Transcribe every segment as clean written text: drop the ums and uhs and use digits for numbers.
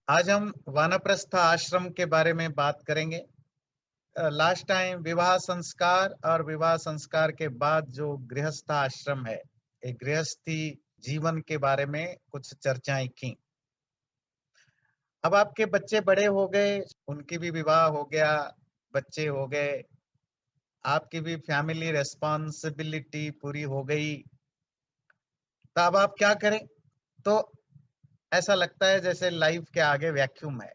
आज हम वानप्रस्थ आश्रम के बारे में बात करेंगे। लास्ट टाइम विवाह संस्कार और विवाह संस्कार के बाद जो गृहस्थ आश्रम है, एक गृहस्थी जीवन के बारे में कुछ चर्चाएं की। अब आपके बच्चे बड़े हो गए, उनकी भी विवाह हो गया, बच्चे हो गए, आपकी भी फैमिली रेस्पॉन्सिबिलिटी पूरी हो गई। तो अब आप क्या करें? तो ऐसा लगता है जैसे लाइफ के आगे वैक्यूम है।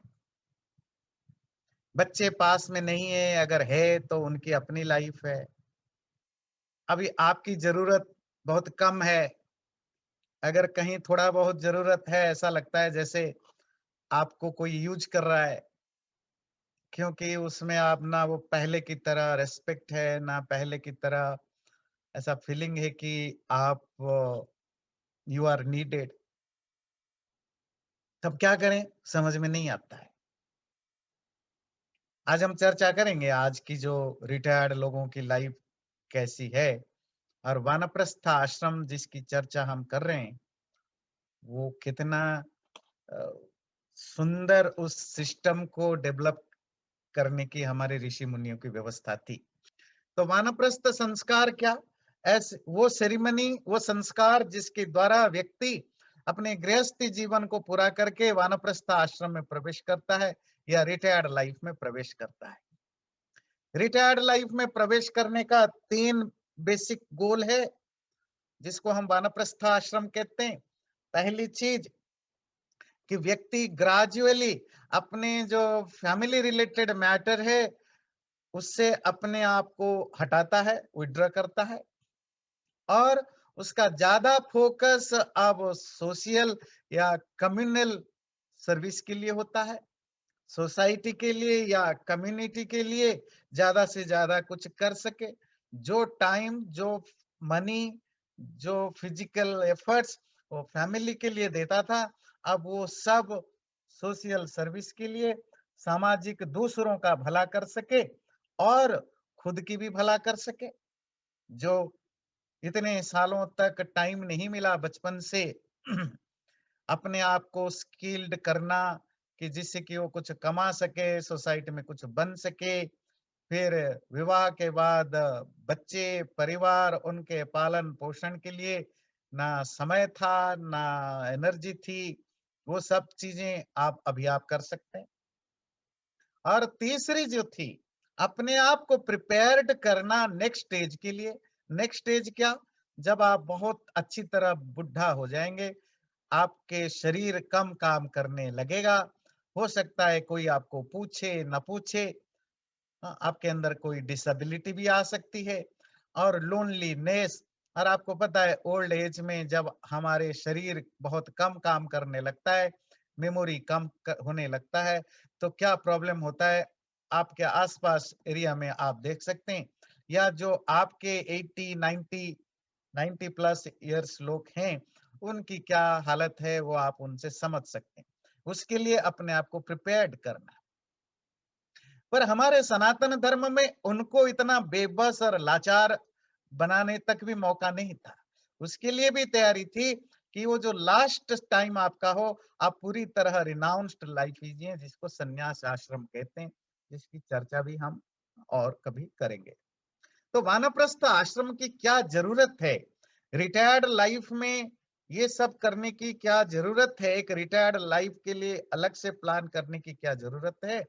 बच्चे पास में नहीं है, अगर है तो उनकी अपनी लाइफ है। अभी आपकी जरूरत बहुत कम है, अगर कहीं थोड़ा बहुत जरूरत है, ऐसा लगता है जैसे आपको कोई यूज कर रहा है, क्योंकि उसमें आप ना वो पहले की तरह रेस्पेक्ट है, ना पहले की तरह ऐसा फीलिंग है कि आप यू आर नीडेड। तब क्या करें? समझ में नहीं आता है। आज हम चर्चा करेंगे आज की जो रिटायर्ड लोगों की लाइफ कैसी है, और वानप्रस्थ आश्रम जिसकी चर्चा हम कर रहे हैं, वो कितना अ, सुंदर उस सिस्टम को डेवलप करने की हमारे ऋषि मुनियों की व्यवस्था थी। तो वानप्रस्थ संस्कार क्या? ऐसे वो सेरेमनी, वो संस्कार जिसके द्वारा व्यक्ति अपने गृहस्थी जीवन को पूरा करके वानप्रस्थ आश्रम में प्रवेश करता है या रिटायर्ड लाइफ में प्रवेश करता है। रिटायर्ड लाइफ में प्रवेश करने का 3 बेसिक गोल है, जिसको हम वानप्रस्थ आश्रम कहते हैं। पहली चीज कि व्यक्ति ग्रेजुअली अपने जो फैमिली रिलेटेड मैटर है, उससे अपने आप को हटाता है, विथड्रॉ करता है, और उसका ज्यादा फोकस अब सोशल या कम्युनल सर्विस के लिए होता है। सोसाइटी के लिए या कम्युनिटी के लिए ज्यादा से ज्यादा कुछ कर सके। जो टाइम, जो मनी, जो फिजिकल एफर्ट्स वो फैमिली के लिए देता था, अब वो सब सोशल सर्विस के लिए, सामाजिक दूसरों का भला कर सके और खुद की भी भला कर सके। जो इतने सालों तक टाइम नहीं मिला बचपन से अपने आप को स्किल्ड करना, कि जिससे कि वो कुछ कमा सके, सोसाइटी में कुछ बन सके। फिर विवाह के बाद बच्चे, परिवार, उनके पालन पोषण के लिए ना समय था, ना एनर्जी थी। वो सब चीजें आप कर सकते हैं। और तीसरी जो थी, अपने आप को प्रिपेयर्ड करना नेक्स्ट स्टेज के लिए। नेक्स्ट स्टेज क्या? जब आप बहुत अच्छी तरह बुढ़ा हो जाएंगे, आपके शरीर कम काम करने लगेगा, हो सकता है कोई आपको पूछे न पूछे, आपके अंदर कोई डिसेबिलिटी भी आ सकती है, और लोनलीनेस। और आपको पता है ओल्ड एज में जब हमारे शरीर बहुत कम काम करने लगता है, मेमोरी होने लगता है, तो क्या प्रॉब्लम होता है? आपके आसपास एरिया में आप देख सकते हैं, या जो आपके 80 90 प्लस इयर्स लोग हैं, उनकी क्या हालत है वो आप उनसे समझ सकते हैं। उसके लिए अपने आप को प्रिपेयर्ड करना। पर हमारे सनातन धर्म में उनको इतना बेबस और लाचार बनाने तक भी मौका नहीं था। उसके लिए भी तैयारी थी कि वो जो लास्ट टाइम आपका हो, आप पूरी तरह रिनाउंस्ड लाइफ लीजिए, जिसको संन्यास आश्रम कहते हैं, जिसकी चर्चा भी हम और कभी करेंगे। तो वानप्रस्थ आश्रम की क्या जरूरत है? रिटायर्ड लाइफ में ये सब करने की क्या जरूरत है? एक रिटायर्ड लाइफ के लिए अलग से प्लान करने की क्या जरूरत है,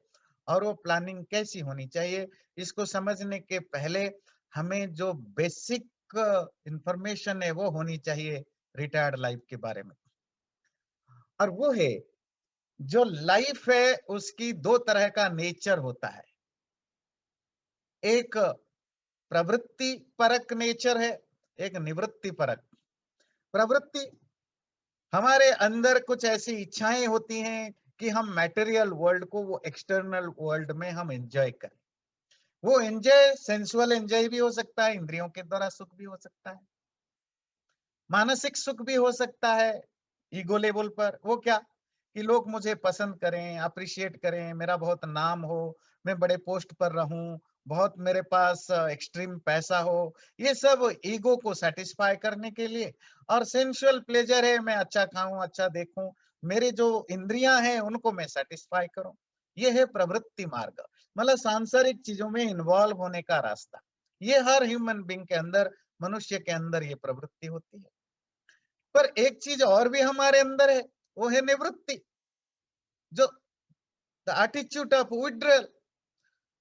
और वो प्लानिंग कैसी होनी चाहिए? इसको समझने के पहले हमें जो बेसिक इंफॉर्मेशन है वो होनी चाहिए रिटायर्ड लाइफ के बारे में। और वो है, जो लाइफ है उसकी दो तरह का नेचर होता है। एक प्रवृत्ति परक नेचर है, एक निवृत्ति परक। प्रवृत्ति, हमारे अंदर कुछ ऐसी इच्छाएं होती हैं कि हम मटेरियल वर्ल्ड को, वो एक्सटर्नल वर्ल्ड में हम एंजॉय करें। वो एंजॉय सेंसुअल एंजॉय भी हो सकता है, इंद्रियों के द्वारा सुख भी हो सकता है, मानसिक सुख भी हो सकता है। ईगो लेवल पर वो क्या, कि लोग मुझे पसंद करें, अप्रिशिएट करें, मेरा बहुत नाम हो, मैं बड़े पोस्ट पर रहूं, बहुत मेरे पास एक्सट्रीम पैसा हो। ये सब ईगो को सेटिस्फाई करने के लिए। और सेंसुअल प्लेजर है, मैं अच्छा खाऊं, अच्छा देखूं, मेरे जो इंद्रियां हैं उनको मैं सेटिस्फाई करूं। ये है प्रवृत्ति मार्ग, मतलब सांसारिक चीजों में इन्वॉल्व होने का रास्ता। ये हर ह्यूमन बीइंग के अंदर, मनुष्य के अंदर ये प्रवृत्ति होती है। पर एक चीज और भी हमारे अंदर है, वो है निवृत्ति, जो द एटीट्यूड ऑफ विड्रल,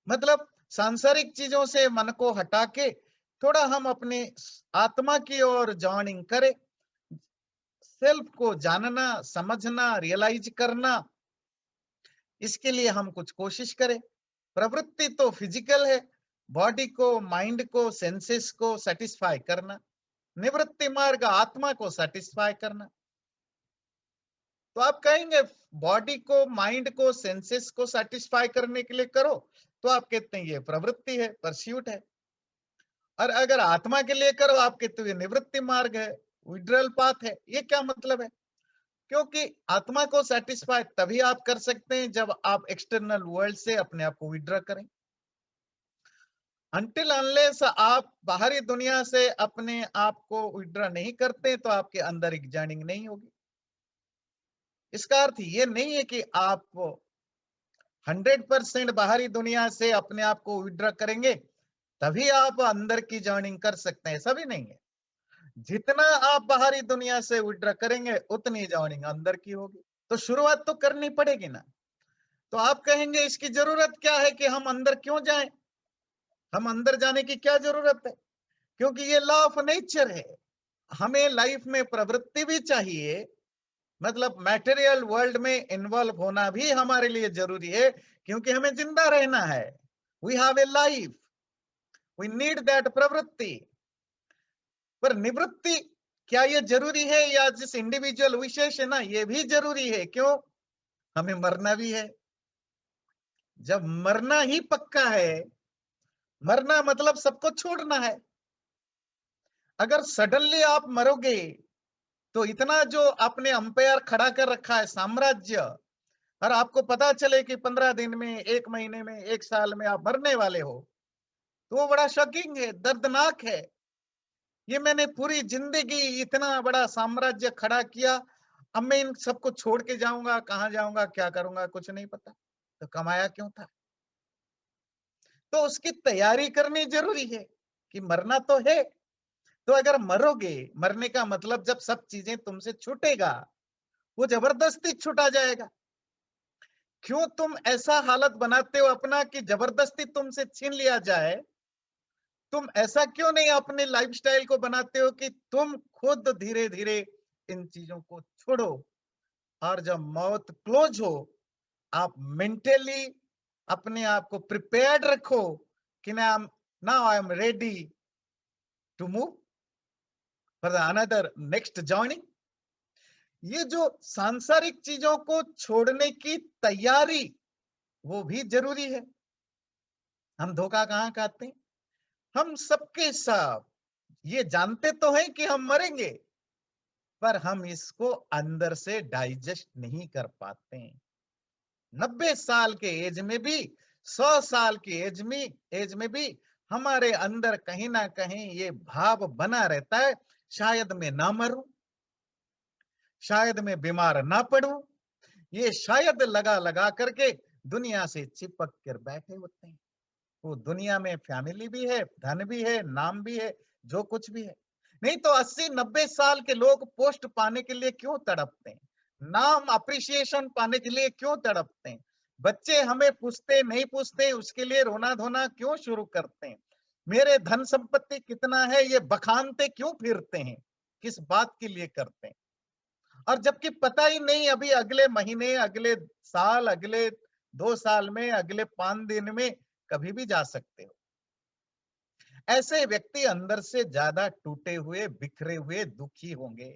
मतलब सांसारिक चीजों से मन को हटा के थोड़ा हम अपने आत्मा की ओर जॉर्निंग करें, सेल्फ को जानना, समझना, रियलाइज करना, इसके लिए हम कुछ कोशिश करें। प्रवृत्ति तो फिजिकल है, बॉडी को, माइंड को, सेंसेस को सेटिस्फाई करना। निवृत्ति मार्ग आत्मा को सेटिस्फाई करना। तो आप कहेंगे बॉडी को, माइंड को, सेंसेस को सेटिस्फाई करने के लिए करो, तो आप कहते हैं ये प्रवृत्ति है, परस्यूट है। और अगर आत्मा के लिए करो, आप कहते हो ये निवृत्ति मार्ग है, विड्रल पाथ है। ये क्या मतलब है? क्योंकि आत्मा को सेटिस्फाई तभी आप कर सकते हैं जब आप एक्सटर्नल वर्ल्ड से अपने आप को विड्रॉ करें। अनटिल अनलेस आप बाहरी दुनिया से अपने आप को विड्रॉ नहीं करते, तो आपके अंदर एक जर्निंग नहीं होगी। इसका अर्थ ये नहीं है कि आप 100% बाहरी दुनिया से अपने आप को विड्रॉ करेंगे तभी आप अंदर की जर्निंग कर सकते हैं, ऐसा भी नहीं है। जितना आप बाहरी दुनिया से विड्रॉ करेंगे उतनी जर्निंग अंदर की होगी। तो शुरुआत तो करनी पड़ेगी ना। तो आप कहेंगे इसकी जरूरत क्या है कि हम अंदर क्यों जाएं? हम अंदर जाने की क्या जरूरत है? क्योंकि ये लॉ ऑफ नेचर है। हमें लाइफ में प्रवृत्ति भी चाहिए, मतलब मैटेरियल वर्ल्ड में इन्वॉल्व होना भी हमारे लिए जरूरी है, क्योंकि हमें जिंदा रहना है। We have a life, we need that प्रवृत्ति। पर निवृत्ति क्या ये जरूरी है, या जिस इंडिविजुअल विशेष है ना, ये भी जरूरी है। क्यों? हमें मरना भी है। जब मरना ही पक्का है, मरना मतलब सबको छोड़ना है। अगर सडनली आप मरोगे तो इतना जो आपने अंपायर खड़ा कर रखा है साम्राज्य, और आपको पता चले कि 15 दिन में, 1 महीने में, 1 साल में आप मरने वाले हो, तो वो बड़ा शॉकिंग है, दर्दनाक है। ये मैंने पूरी जिंदगी इतना बड़ा साम्राज्य खड़ा किया, अब मैं इन सबको छोड़ के जाऊंगा, कहां जाऊंगा, क्या करूंगा, कुछ नहीं पता, तो कमाया क्यों था? तो उसकी तैयारी करनी जरूरी है कि मरना तो है। तो अगर मरोगे, मरने का मतलब जब सब चीजें तुमसे छूटेगा, वो जबरदस्ती छूटा जाएगा। क्यों तुम ऐसा हालत बनाते हो अपना कि जबरदस्ती तुमसे छीन लिया जाए? तुम ऐसा क्यों नहीं अपने लाइफस्टाइल को बनाते हो कि तुम खुद धीरे धीरे इन चीजों को छोड़ो, और जब मौत क्लोज हो, आप मेंटली अपने आप को प्रिपेयर्ड रखो कि now I am ready to move for the another next journey. ये जो सांसारिक चीजों को छोड़ने की तैयारी, वो भी जरूरी है। हम धोखा कहाँ खाते हैं? हम सबके सब ये जानते तो हैं कि हम मरेंगे, पर हम इसको अंदर से डाइजेस्ट नहीं कर पाते हैं। 90 साल के एज में भी, 100 साल की एज में भी हमारे अंदर कहीं ना कहीं ये भाव बना रहता है, शायद मैं ना मरूं, शायद मैं बीमार ना पड़ूं। ये शायद लगा लगा करके दुनिया से चिपक कर बैठे होते हैं। वो दुनिया में फैमिली भी है, धन भी है, नाम भी है, जो कुछ भी है। नहीं तो 80-90 साल के लोग पोस्ट पाने के लिए क्यों तड़पते हैं? नाम, अप्रिसिएशन पाने के लिए क्यों तड़पते हैं? बच्चे हमें पूछते नहीं पूछते, उसके लिए रोना धोना क्यों शुरू करते हैं? मेरे धन संपत्ति कितना है ये बखानते क्यों फिरते हैं? किस बात के लिए करते हैं? और जबकि पता ही नहीं अभी अगले महीने, अगले साल, अगले 2 साल में, अगले 5 दिन में कभी भी जा सकते हो। ऐसे व्यक्ति अंदर से ज्यादा टूटे हुए, बिखरे हुए, दुखी होंगे।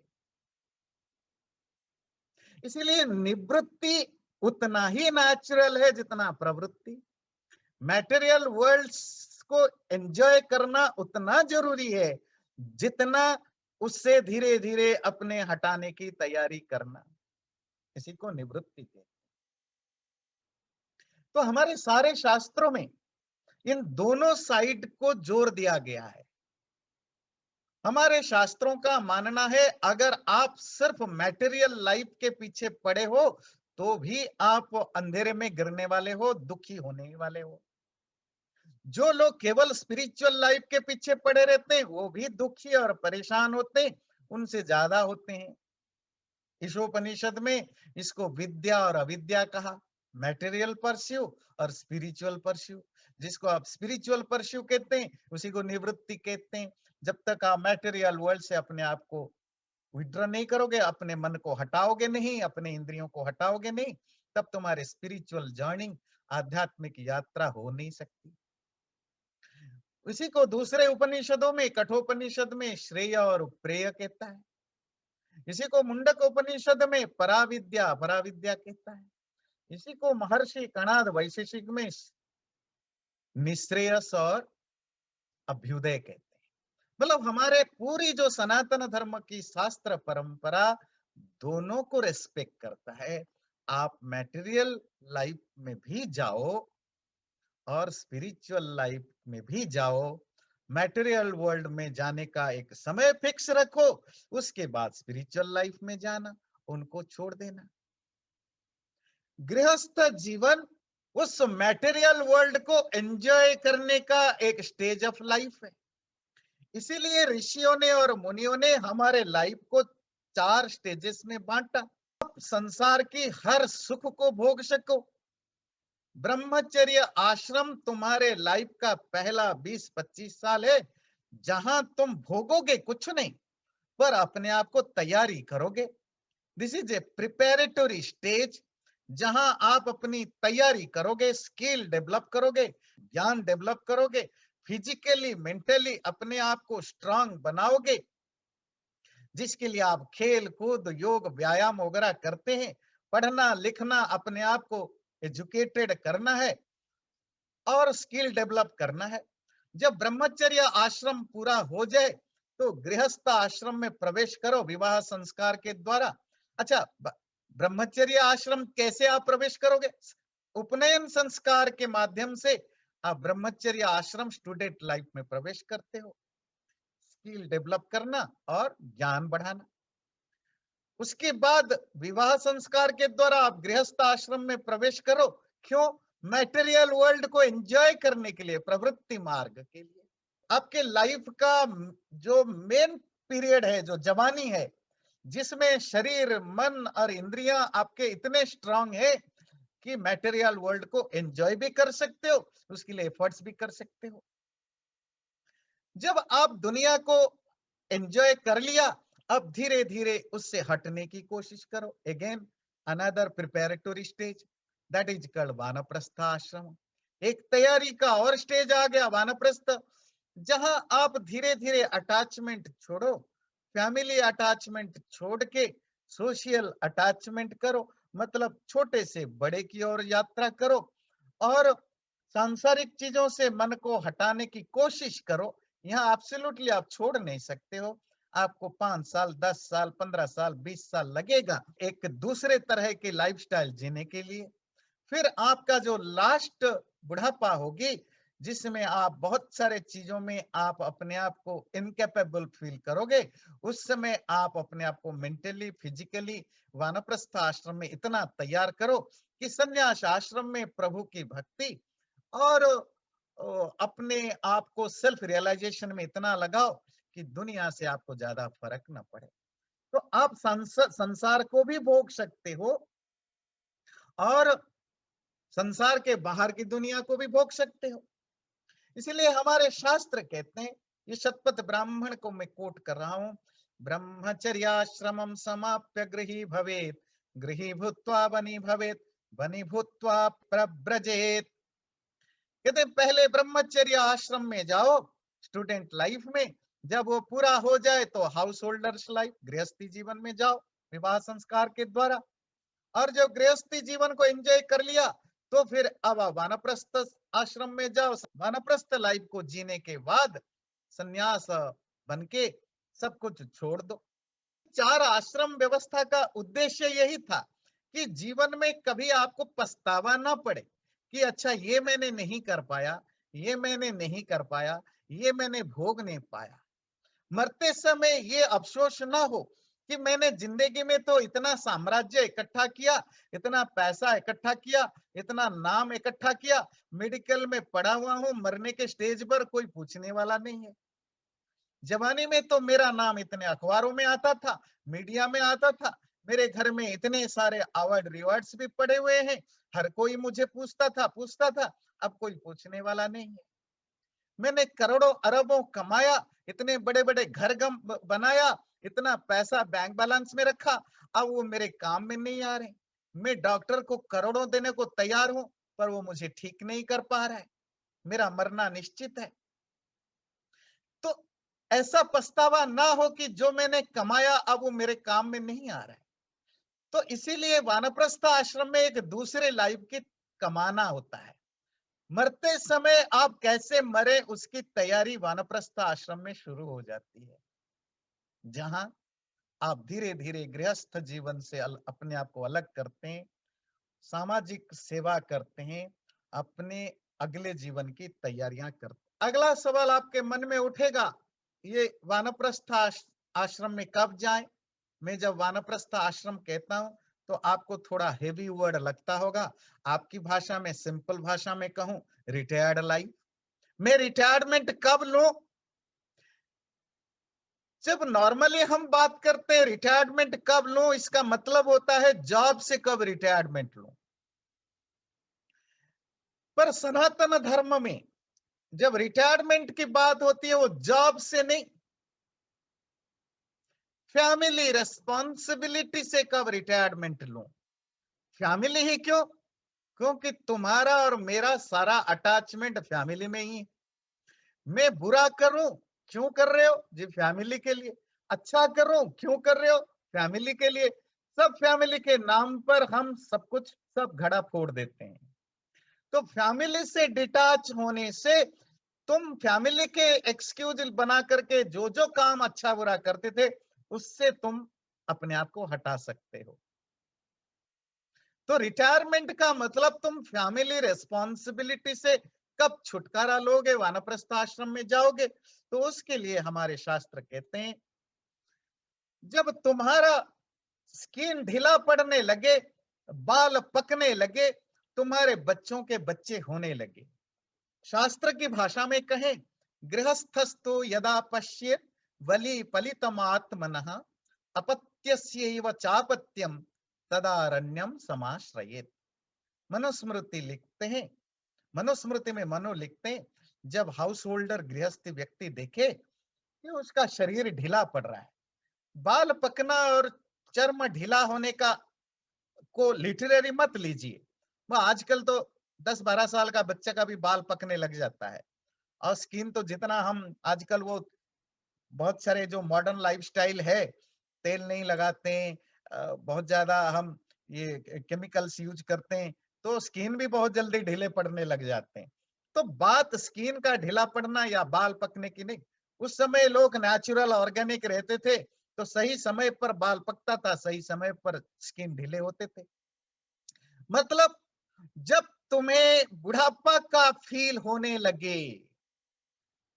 इसीलिए निवृत्ति उतना ही नेचुरल है जितना प्रवृत्ति। मैटेरियल वर्ल्ड को एंजॉय करना उतना जरूरी है जितना उससे धीरे धीरे अपने हटाने की तैयारी करना। इसी को निवृत्ति कहते हैं। तो हमारे सारे शास्त्रों में इन दोनों साइड को जोर दिया गया है। हमारे शास्त्रों का मानना है अगर आप सिर्फ मटेरियल लाइफ के पीछे पड़े हो तो भी आप अंधेरे में गिरने वाले हो, दुखी होने वाले हो। जो लोग केवल स्पिरिचुअल लाइफ के पीछे पड़े रहते हैं वो भी दुखी और परेशान होते हैं, उनसे ज्यादा होते हैं। ईशोपनिषद में इसको विद्या और अविद्या कहा, मटेरियल परस्यू और स्पिरिचुअल परस्यू। जिसको आप स्पिरिचुअल परस्यू कहते हैं उसी को निवृत्ति कहते हैं। जब तक आप मटेरियल वर्ल्ड से अपने आप को विड्रॉ नहीं करोगे, अपने मन को हटाओगे नहीं, अपने इंद्रियों को हटाओगे नहीं, तब तुम्हारे स्पिरिचुअल जर्नी, आध्यात्मिक यात्रा हो नहीं सकती। इसी को दूसरे उपनिषदों में, कठोपनिषद में श्रेय और प्रेय कहता है। इसी को मुंडक उपनिषद में पराविद्या अपराविद्या कहता है। इसी को महर्षि कणाद वैशेषिक में निश्रेयस और अभ्युदय कहते हैं। मतलब हमारे पूरी जो सनातन धर्म की शास्त्र परंपरा दोनों को रेस्पेक्ट करता है। आप मटेरियल लाइफ में भी जाओ और स्पिरिचुअल लाइफ में भी जाओ। मटेरियल वर्ल्ड में जाने का एक समय फिक्स रखो, उसके बाद स्पिरिचुअल लाइफ में जाना, उनको छोड़ देना। गृहस्थ जीवन उस मटेरियल वर्ल्ड को एंजॉय करने का एक स्टेज ऑफ लाइफ है। इसीलिए ऋषियों ने और मुनियों ने हमारे लाइफ को 4 स्टेजेस में बांटा। आप संसार की हर सुख को भोग सको। ब्रह्मचर्य आश्रम तुम्हारे लाइफ का पहला 20-25 साल है, जहां तुम भोगोगे कुछ नहीं, पर अपने आप को तैयारी करोगे। This is a preparatory stage, जहां आप अपनी तैयारी करोगे, स्किल डेवलप करोगे, ज्ञान डेवलप करोगे, फिजिकली मेंटली अपने आप को स्ट्रांग बनाओगे, जिसके लिए आप खेल कूद योग व्यायाम वगैरह करते हैं। पढ़ना लिखना, अपने आप को एजुकेटेड करना है और स्किल डेवलप करना है। जब ब्रह्मचर्य आश्रम पूरा हो जाए तो गृहस्थ आश्रम में प्रवेश करो विवाह संस्कार के द्वारा। अच्छा, ब्रह्मचर्य आश्रम कैसे आप प्रवेश करोगे? उपनयन संस्कार के माध्यम से आप ब्रह्मचर्य आश्रम स्टूडेंट लाइफ में प्रवेश करते हो। स्किल डेवलप करना और ज्ञान बढ़ाना। उसके बाद विवाह संस्कार के द्वारा आप गृहस्थ आश्रम में प्रवेश करो। क्यों? मटेरियल वर्ल्ड को एंजॉय करने के लिए, प्रवृत्ति मार्ग के लिए। आपके लाइफ का जो मेन पीरियड है, जो जवानी है, जिसमें शरीर मन और इंद्रियां आपके इतने स्ट्रांग है कि मटेरियल वर्ल्ड को एंजॉय भी कर सकते हो, उसके लिए एफर्ट्स भी कर सकते हो। जब आप दुनिया को एंजॉय कर लिया, अब धीरे धीरे उससे हटने की कोशिश करो। Again another preparatory stage, that is called वानप्रस्थ आश्रम। एक तैयारी का और स्टेज आ गया, वानप्रस्थ, जहां आप धीरे धीरे अटैचमेंट छोड़ो, फैमिली अटैचमेंट छोड़ के सोशल अटैचमेंट करो। मतलब छोटे से बड़े की ओर यात्रा करो और सांसारिक चीजों से मन को हटाने की कोशिश करो। यहाँ एब्सोल्युटली आप छोड़ नहीं सकते हो। आपको 5 साल 10 साल 15 साल 20 साल लगेगा एक दूसरे तरह की लाइफस्टाइल जीने के लिए। फिर आपका जो लास्ट बुढ़ापा होगी, जिसमें आप बहुत सारे चीजों में आप अपने आप को इनकेपेबल फील करोगे, उस समय आप अपने आप को मेंटली फिजिकली वानप्रस्थ आश्रम में इतना तैयार करो कि संन्यास आश्रम में प्रभु की भक्ति और अपने आप को सेल्फ रियलाइजेशन में इतना लगाओ कि दुनिया से आपको ज्यादा फर्क ना पड़े। तो आप संसार को भी भोग सकते हो और संसार के बाहर की दुनिया को भी भोग सकते हो। इसीलिए हमारे शास्त्र कहते हैं, ये शतपथ ब्राह्मण को मैं कोट कर रहा हूं, ब्रह्मचर्याश्रमम समाप्य गृही भवेत, गृही भूत्वा बनी भवेत, बनी भूत्वा प्रव्रजेत। कहते हैं पहले ब्रह्मचर्य आश्रम में जाओ स्टूडेंट लाइफ में, जब वो पूरा हो जाए तो हाउस होल्डर्स लाइफ गृहस्थी जीवन में जाओ विवाह संस्कार के द्वारा। और जब गृहस्थी जीवन को एंजॉय कर लिया तो फिर अब वानप्रस्थ आश्रम में जाओ। वानप्रस्थ लाइफ को जीने के बाद सन्यास बनके सब कुछ छोड़ दो। 4 आश्रम व्यवस्था का उद्देश्य यही था कि जीवन में कभी आपको पछतावा ना पड़े कि अच्छा ये मैंने नहीं कर पाया, ये मैंने नहीं कर पाया, ये मैंने भोग नहीं पाया। मरते समय ये अफसोस ना हो कि मैंने जिंदगी में तो इतना साम्राज्य इकट्ठा किया, इतना पैसा इकट्ठा किया, इतना नाम इकट्ठा किया, मेडिकल में पढ़ा हुआ हूं, मरने के स्टेज पर कोई पूछने वाला नहीं है। जवानी में तो मेरा नाम इतने अखबारों में आता था, मीडिया में आता था, मेरे घर में इतने सारे अवार्ड रिवार्ड्स भी पड़े हुए हैं, हर कोई मुझे पूछता था, अब कोई पूछने वाला नहीं है। मैंने करोड़ों अरबों कमाया, इतने बड़े-बड़े घर गम बनाया, इतना पैसा बैंक बैलेंस में रखा, अब वो मेरे काम में नहीं आ रहे। मैं डॉक्टर को करोड़ों देने को तैयार हूँ, पर वो मुझे ठीक नहीं कर पा रहा है। मेरा मरना निश्चित है। तो ऐसा पछतावा ना हो कि जो मैंने कमाया अब वो मेरे काम में नहीं आ रहा है। तो इसीलिए वानप्रस्थ आश्रम में एक दूसरे लाइफ की कमाना होता है। मरते समय आप कैसे मरे उसकी तैयारी वानप्रस्थ आश्रम में शुरू हो जाती है, जहां आप धीरे धीरे गृहस्थ जीवन से अपने आप को अलग करते हैं, सामाजिक सेवा करते हैं, अपने अगले जीवन की तैयारियां करते हैं। अगला सवाल आपके मन में उठेगा, ये वानप्रस्थ आश्रम में कब जाएं? मैं जब वानप्रस्थ आश्रम कहता हूं तो आपको थोड़ा हेवी वर्ड लगता होगा। आपकी भाषा में, सिंपल भाषा में कहूं, रिटायर्ड लाइफ। मैं रिटायरमेंट कब लूं? जब नॉर्मली हम बात करते हैं रिटायरमेंट कब लूं, इसका मतलब होता है जॉब से कब रिटायरमेंट लूं। पर सनातन धर्म में जब रिटायरमेंट की बात होती है वो जॉब से नहीं, फैमिली रेस्पॉन्सिबिलिटी से कब रिटायरमेंट लूं। फैमिली ही क्यों? क्योंकि तुम्हारा और मेरा सारा अटैचमेंट फैमिली में ही है। मैं बुरा करूं, क्यों कर रहे हो जी? फैमिली के लिए। अच्छा करूं, क्यों कर रहे हो? फैमिली के लिए। सब फैमिली के नाम पर हम सब कुछ, सब घड़ा फोड़ देते हैं। तो फैमिली से डिटैच होने से, तुम फैमिली के एक्सक्यूज बना करके जो जो काम अच्छा बुरा करते थे उससे तुम अपने आप को हटा सकते हो। तो रिटायरमेंट का मतलब तुम फैमिली रेस्पॉन्सिबिलिटी से कब छुटकारा लोगे, वानप्रस्थ आश्रम में जाओगे। तो उसके लिए हमारे शास्त्र कहते हैं, जब तुम्हारा स्किन ढीला पड़ने लगे, बाल पकने लगे, तुम्हारे बच्चों के बच्चे होने लगे, शास्त्र की भाषा में कहें, गृहस्थस्तु यदा पश्येत वली फलितमात्मनः अपत्यस्यैव चापत्यम तदारण्यम समाश्रयेत। मनुस्मृति लिखते हैं, मनुस्मृति में मनु लिखते हैं, जब हाउस होल्डर गृहस्थ व्यक्ति देखे कि उसका शरीर ढीला पड़ रहा है, बाल पकना और चर्म ढीला होने का को लिटरेरी मत लीजिए। वो आजकल तो 10-12 साल का बच्चा का भी बाल पकने लग जाता है। और स्किन तो जितना हम आजकल वो बहुत सारे जो मॉडर्न लाइफस्टाइल है, तेल नहीं लगाते हैं, बहुत ज्यादा हम ये केमिकल्स यूज करते हैं, तो स्किन भी बहुत जल्दी ढीले पड़ने लग जाते हैं। तो बात स्किन का ढीला पड़ना या बाल पकने की नहीं। उस समय लोग नेचुरल ऑर्गेनिक रहते थे, तो सही समय पर बाल पकता था, सही समय पर स्किन ढीले होते थे। मतलब जब तुम्हें बुढ़ापा का फील होने लगे,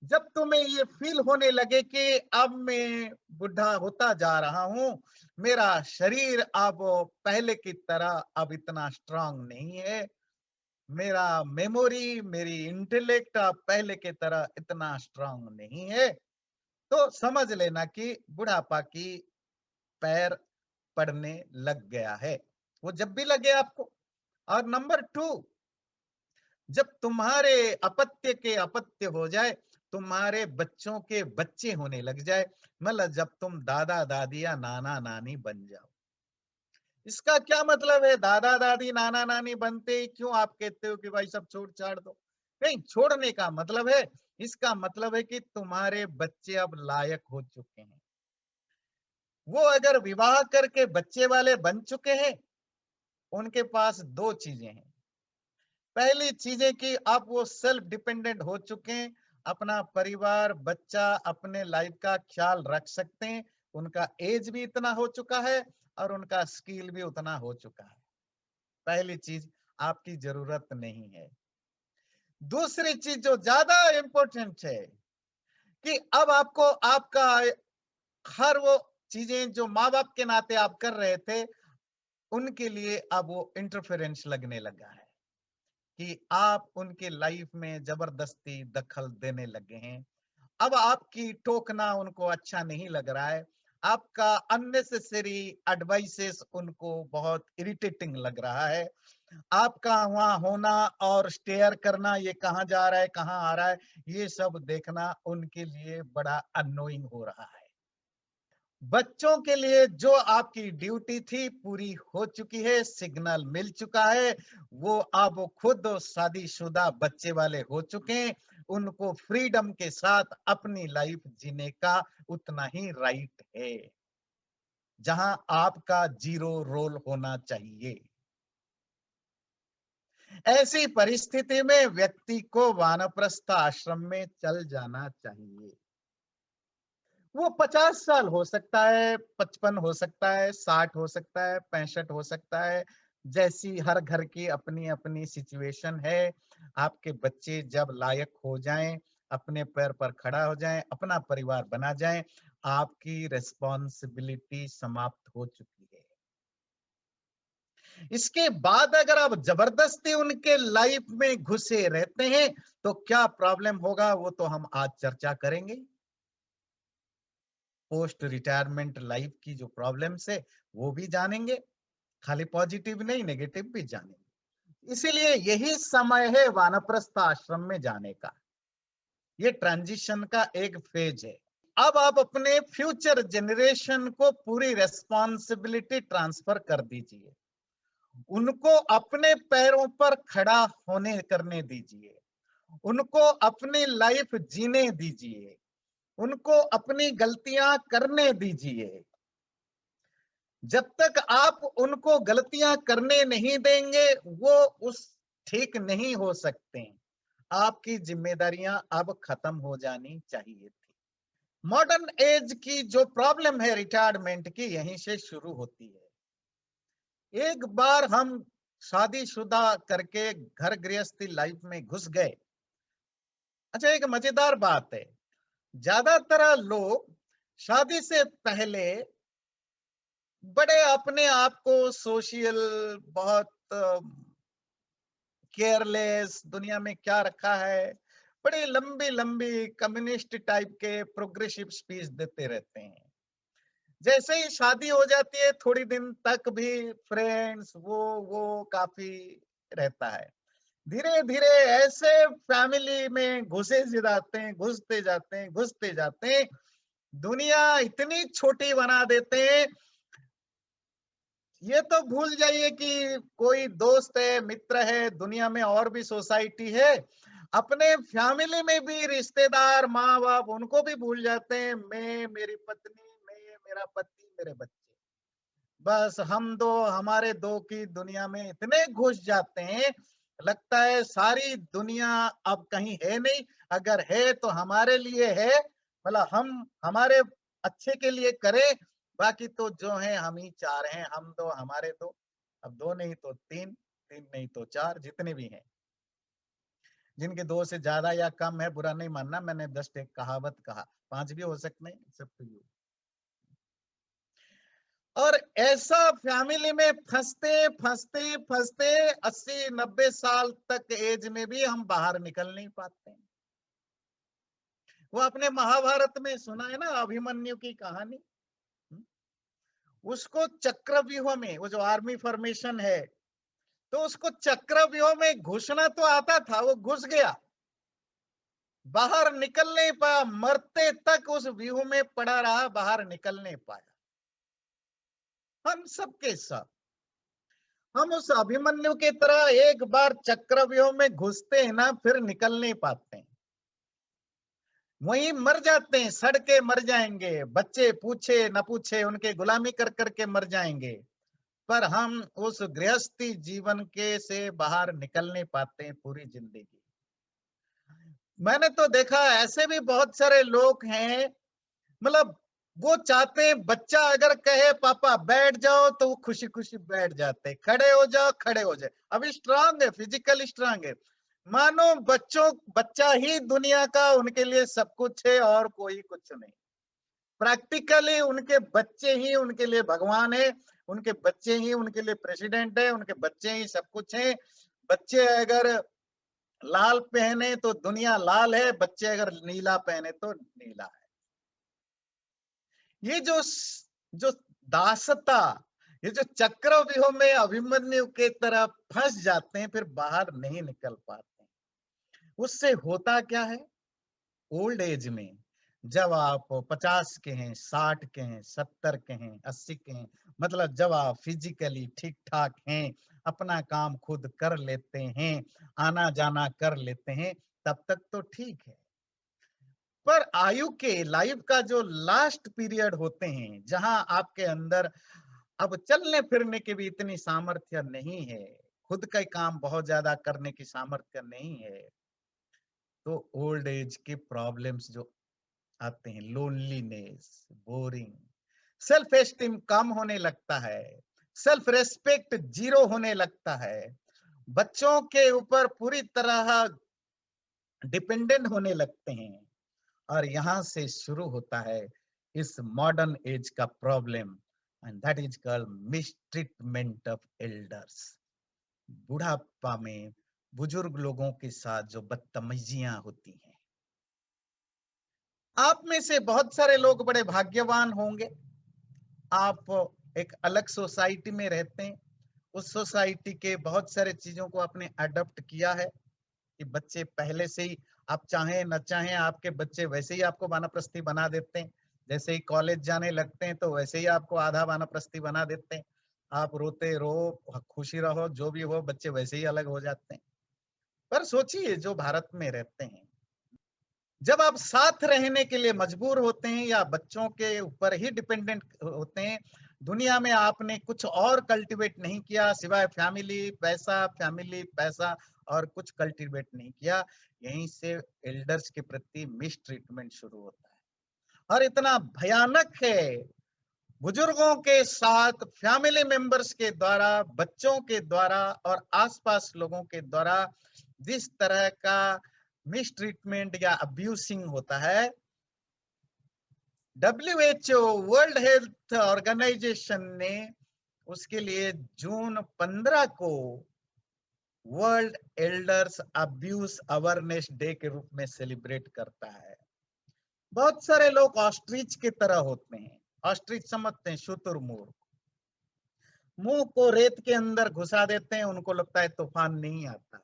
जब तुम्हें ये फील होने लगे कि अब मैं बुढ़ा होता जा रहा हूं, मेरा शरीर अब पहले की तरह अब इतना स्ट्रांग नहीं है, मेरा मेमोरी, मेरी इंटेलेक्ट अब पहले की तरह इतना स्ट्रांग नहीं है, तो समझ लेना कि बुढ़ापा की पैर पड़ने लग गया है। वो जब भी लगे आपको। और नंबर 2, जब तुम्हारे अपत्य के अपत्य हो जाए, तुम्हारे बच्चों के बच्चे होने लग जाए, मतलब जब तुम दादा दादी या नाना नानी बन जाओ। इसका क्या मतलब है? दादा दादी नाना नानी बनते ही क्यों आप कहते हो कि भाई सब छोड़ छाड़ दो? नहीं, छोड़ने का मतलब है, इसका मतलब है कि तुम्हारे बच्चे अब लायक हो चुके हैं। वो अगर विवाह करके बच्चे वाले बन चुके हैं, उनके पास दो चीजें हैं। पहली चीजें कि अब वो सेल्फ डिपेंडेंट हो चुके हैं, अपना परिवार, बच्चा, अपने लाइफ का ख्याल रख सकते हैं, उनका एज भी इतना हो चुका है और उनका स्किल भी उतना हो चुका है। पहली चीज, आपकी जरूरत नहीं है। दूसरी चीज जो ज्यादा इंपॉर्टेंट है, कि अब आपको आपका हर वो चीजें जो माँ-बाप के नाते आप कर रहे थे, उनके लिए अब वो इंटरफेरेंस लगने लगा है कि आप उनके लाइफ में जबरदस्ती दखल देने लगे हैं। अब आपकी टोकना उनको अच्छा नहीं लग रहा है। आपका अननेसेसरी एडवाइसेस उनको बहुत इरिटेटिंग लग रहा है। आपका वहाँ होना और स्टेयर करना, ये कहाँ जा रहा है, कहाँ आ रहा है, ये सब देखना उनके लिए बड़ा अननोइंग हो रहा है। बच्चों के लिए जो आपकी ड्यूटी थी पूरी हो चुकी है, सिग्नल मिल चुका है। वो अब खुद शादीशुदा बच्चे वाले हो चुके हैं। उनको फ्रीडम के साथ अपनी लाइफ जीने का उतना ही राइट है, जहां आपका जीरो रोल होना चाहिए। ऐसी परिस्थिति में व्यक्ति को वानप्रस्थ आश्रम में चल जाना चाहिए। वो 50 साल हो सकता है, 55 हो सकता है, 60 हो सकता है, 65 हो सकता है, जैसी हर घर की अपनी-अपनी सिचुएशन है। आपके बच्चे जब लायक हो जाएँ, अपने पैर पर खड़ा हो जाएँ, अपना परिवार बना जाएँ, आपकी रिस्पॉन्सिबिलिटी समाप्त हो चुकी है। इसके बाद अगर आप जबरदस्ती उनके लाइफ में घुसे रहते हैं, तो क्या प्रॉब्लम होगा वो तो हम आज चर्चा करेंगे। पोस्ट रिटायरमेंट लाइफ की जो प्रॉब्लम्स है वो भी जानेंगे, खाली पॉजिटिव नहीं नेगेटिव भी जानेंगे। इसीलिए यही समय है वानप्रस्थ आश्रम में जाने का। ये ट्रांजिशन का एक फेज है। अब आप अपने फ्यूचर जनरेशन को पूरी रेस्पॉन्सिबिलिटी ट्रांसफर कर दीजिए। उनको अपने पैरों पर खड़ा होने करने दीजिए। उनको अपनी लाइफ जीने दीजिए। उनको अपनी गलतियां करने दीजिए। जब तक आप उनको गलतियां करने नहीं देंगे, वो उस ठीक नहीं हो सकते। आपकी जिम्मेदारियां अब खत्म हो जानी चाहिए थी। मॉडर्न एज की जो प्रॉब्लम है रिटायरमेंट की, यहीं से शुरू होती है। एक बार हम शादीशुदा करके घर गृहस्थी लाइफ में घुस गए। अच्छा, एक मजेदार बात है, ज्यादातर लोग शादी से पहले बड़े अपने आप को सोशल, बहुत केयरलेस, दुनिया में क्या रखा है, बड़ी लंबी लंबी कम्युनिस्ट टाइप के प्रोग्रेसिव स्पीच देते रहते हैं। जैसे ही शादी हो जाती है, थोड़ी दिन तक भी फ्रेंड्स वो काफी रहता है। धीरे धीरे ऐसे फैमिली में घुसे जाते हैं, घुसते जाते हैं, घुसते जाते हैं, दुनिया इतनी छोटी बना देते हैं। ये तो भूल जाइए कि कोई दोस्त है, मित्र है, दुनिया में और भी सोसाइटी है। अपने फैमिली में भी रिश्तेदार, माँ बाप, उनको भी भूल जाते हैं। मैं, मेरी पत्नी, मैं, मेरा पति, मेरे बच्चे, बस हम दो, हमारे दो की दुनिया में इतने घुस जाते हैं, लगता है सारी दुनिया अब कहीं है नहीं। अगर है तो हमारे लिए है, मतलब हम हमारे अच्छे के लिए करें। बाकी तो जो है हम ही चार हैं, हम दो, हमारे दो। अब दो नहीं तो तीन, तीन नहीं तो चार, जितने भी हैं। जिनके दो से ज्यादा या कम है, बुरा नहीं मानना, मैंने जस्ट एक कहावत कहा। पांच भी हो सकते हैं, सब to you। और ऐसा फैमिली में फंसते फंसते फंसते 80-90 साल तक एज में भी हम बाहर निकल नहीं पाते हैं। वो अपने महाभारत में सुना है ना, अभिमन्यु की कहानी। हम्म? उसको चक्रव्यूह में, वो जो आर्मी फॉर्मेशन है, तो उसको चक्रव्यूह में घुसना तो आता था, वो घुस गया, बाहर निकल नहीं पाया, मरते तक उस व्यूह में पड़ा रहा, बाहर निकल नहीं पाया। हम सबके साथ, हम उस अभिमन्यु की तरह एक बार चक्रव्यूह में घुसते हैं ना, फिर निकल नहीं पाते हैं। वहीं मर जाते हैं, सड़ के मर जाएंगे, बच्चे पूछे न पूछे उनके गुलामी कर करके मर जाएंगे। पर हम उस गृहस्थी जीवन के से बाहर निकल नहीं पाते हैं पूरी जिंदगी। मैंने तो देखा ऐसे भी बहुत सारे लोग हैं, मतलब वो चाहते हैं बच्चा अगर कहे पापा बैठ जाओ तो वो खुशी खुशी बैठ जाते हैं, खड़े हो जाओ खड़े हो जाए। अभी स्ट्रांग है, फिजिकल स्ट्रांग है, मानो बच्चा ही दुनिया का उनके लिए सब कुछ है और कोई कुछ नहीं। प्रैक्टिकली उनके बच्चे ही उनके लिए भगवान है, उनके बच्चे ही उनके लिए प्रेसिडेंट है, उनके बच्चे ही सब कुछ है। बच्चे अगर लाल पहने तो दुनिया लाल है, बच्चे अगर नीला पहने तो नीला है। ये जो दासता, ये जो चक्रव्यूह में अभिमन्यु के तरह फंस जाते हैं, फिर बाहर नहीं निकल पाते हैं। उससे होता क्या है? ओल्ड एज में जब आप 50 के हैं, 60 के हैं, 70 के हैं, 80 के हैं, मतलब जब आप फिजिकली ठीक ठाक हैं, अपना काम खुद कर लेते हैं, आना जाना कर लेते हैं, तब तक तो ठीक है। पर आयु के लाइफ का जो लास्ट पीरियड होते हैं, जहां आपके अंदर अब चलने फिरने की भी इतनी सामर्थ्य नहीं है, खुद का काम बहुत ज्यादा करने की सामर्थ्य नहीं है, तो ओल्ड एज के प्रॉब्लम्स जो आते हैं, लोनलीनेस, बोरिंग, सेल्फ एस्टीम कम होने लगता है, सेल्फ रेस्पेक्ट जीरो होने लगता है, बच्चों के ऊपर पूरी तरह डिपेंडेंट होने लगते हैं। और यहां से शुरू होता है इस मॉडर्न एज का problem, and that is called mistreatment of elders. बुढ़ापा में बुजुर्ग लोगों के साथ जो बदतमीजियां होती हैं। आप में से बहुत सारे लोग बड़े भाग्यवान होंगे, आप एक अलग सोसाइटी में रहते हैं, उस सोसाइटी के बहुत सारे चीजों को आपने अडॉप्ट किया है कि बच्चे पहले से ही, आप चाहें न चाहें, आपके बच्चे वैसे ही आपको वानप्रस्थी बना देते हैं। जैसे ही कॉलेज जाने लगते हैं तो वैसे ही आपको आधा वानप्रस्थी बना देते हैं। आप रोते रहो, खुशी रहो, जो भी हो, बच्चे वैसे ही अलग हो जाते हैं। पर सोचिए, जो भारत में रहते हैं, जब आप साथ रहने के लिए मजबूर होते हैं या बच्चों के ऊपर ही डिपेंडेंट होते हैं, दुनिया में आपने कुछ और कल्टीवेट नहीं किया सिवाय फैमिली पैसा, और कुछ कल्टीवेट नहीं किया। यहीं से एल्डर्स के प्रति मिस ट्रीटमेंट शुरू होता है, और इतना भयानक है। बुजुर्गों के साथ फैमिली मेंबर्स के द्वारा, बच्चों के द्वारा और आसपास लोगों के द्वारा जिस तरह का मिस ट्रीटमेंट या अब्यूसिंग होता है, WHO वर्ल्ड हेल्थ ऑर्गेनाइजेशन ने उसके लिए जून 15 को world elders abuse awareness day के रूप में सेलिब्रेट करता है। बहुत सारे लोग ऑस्ट्रिच की तरह होते हैं। ऑस्ट्रिच समझते हैं? शुतुरमुर्ग, मुंह को रेत के अंदर घुसा देते हैं, उनको लगता है तूफान नहीं आता,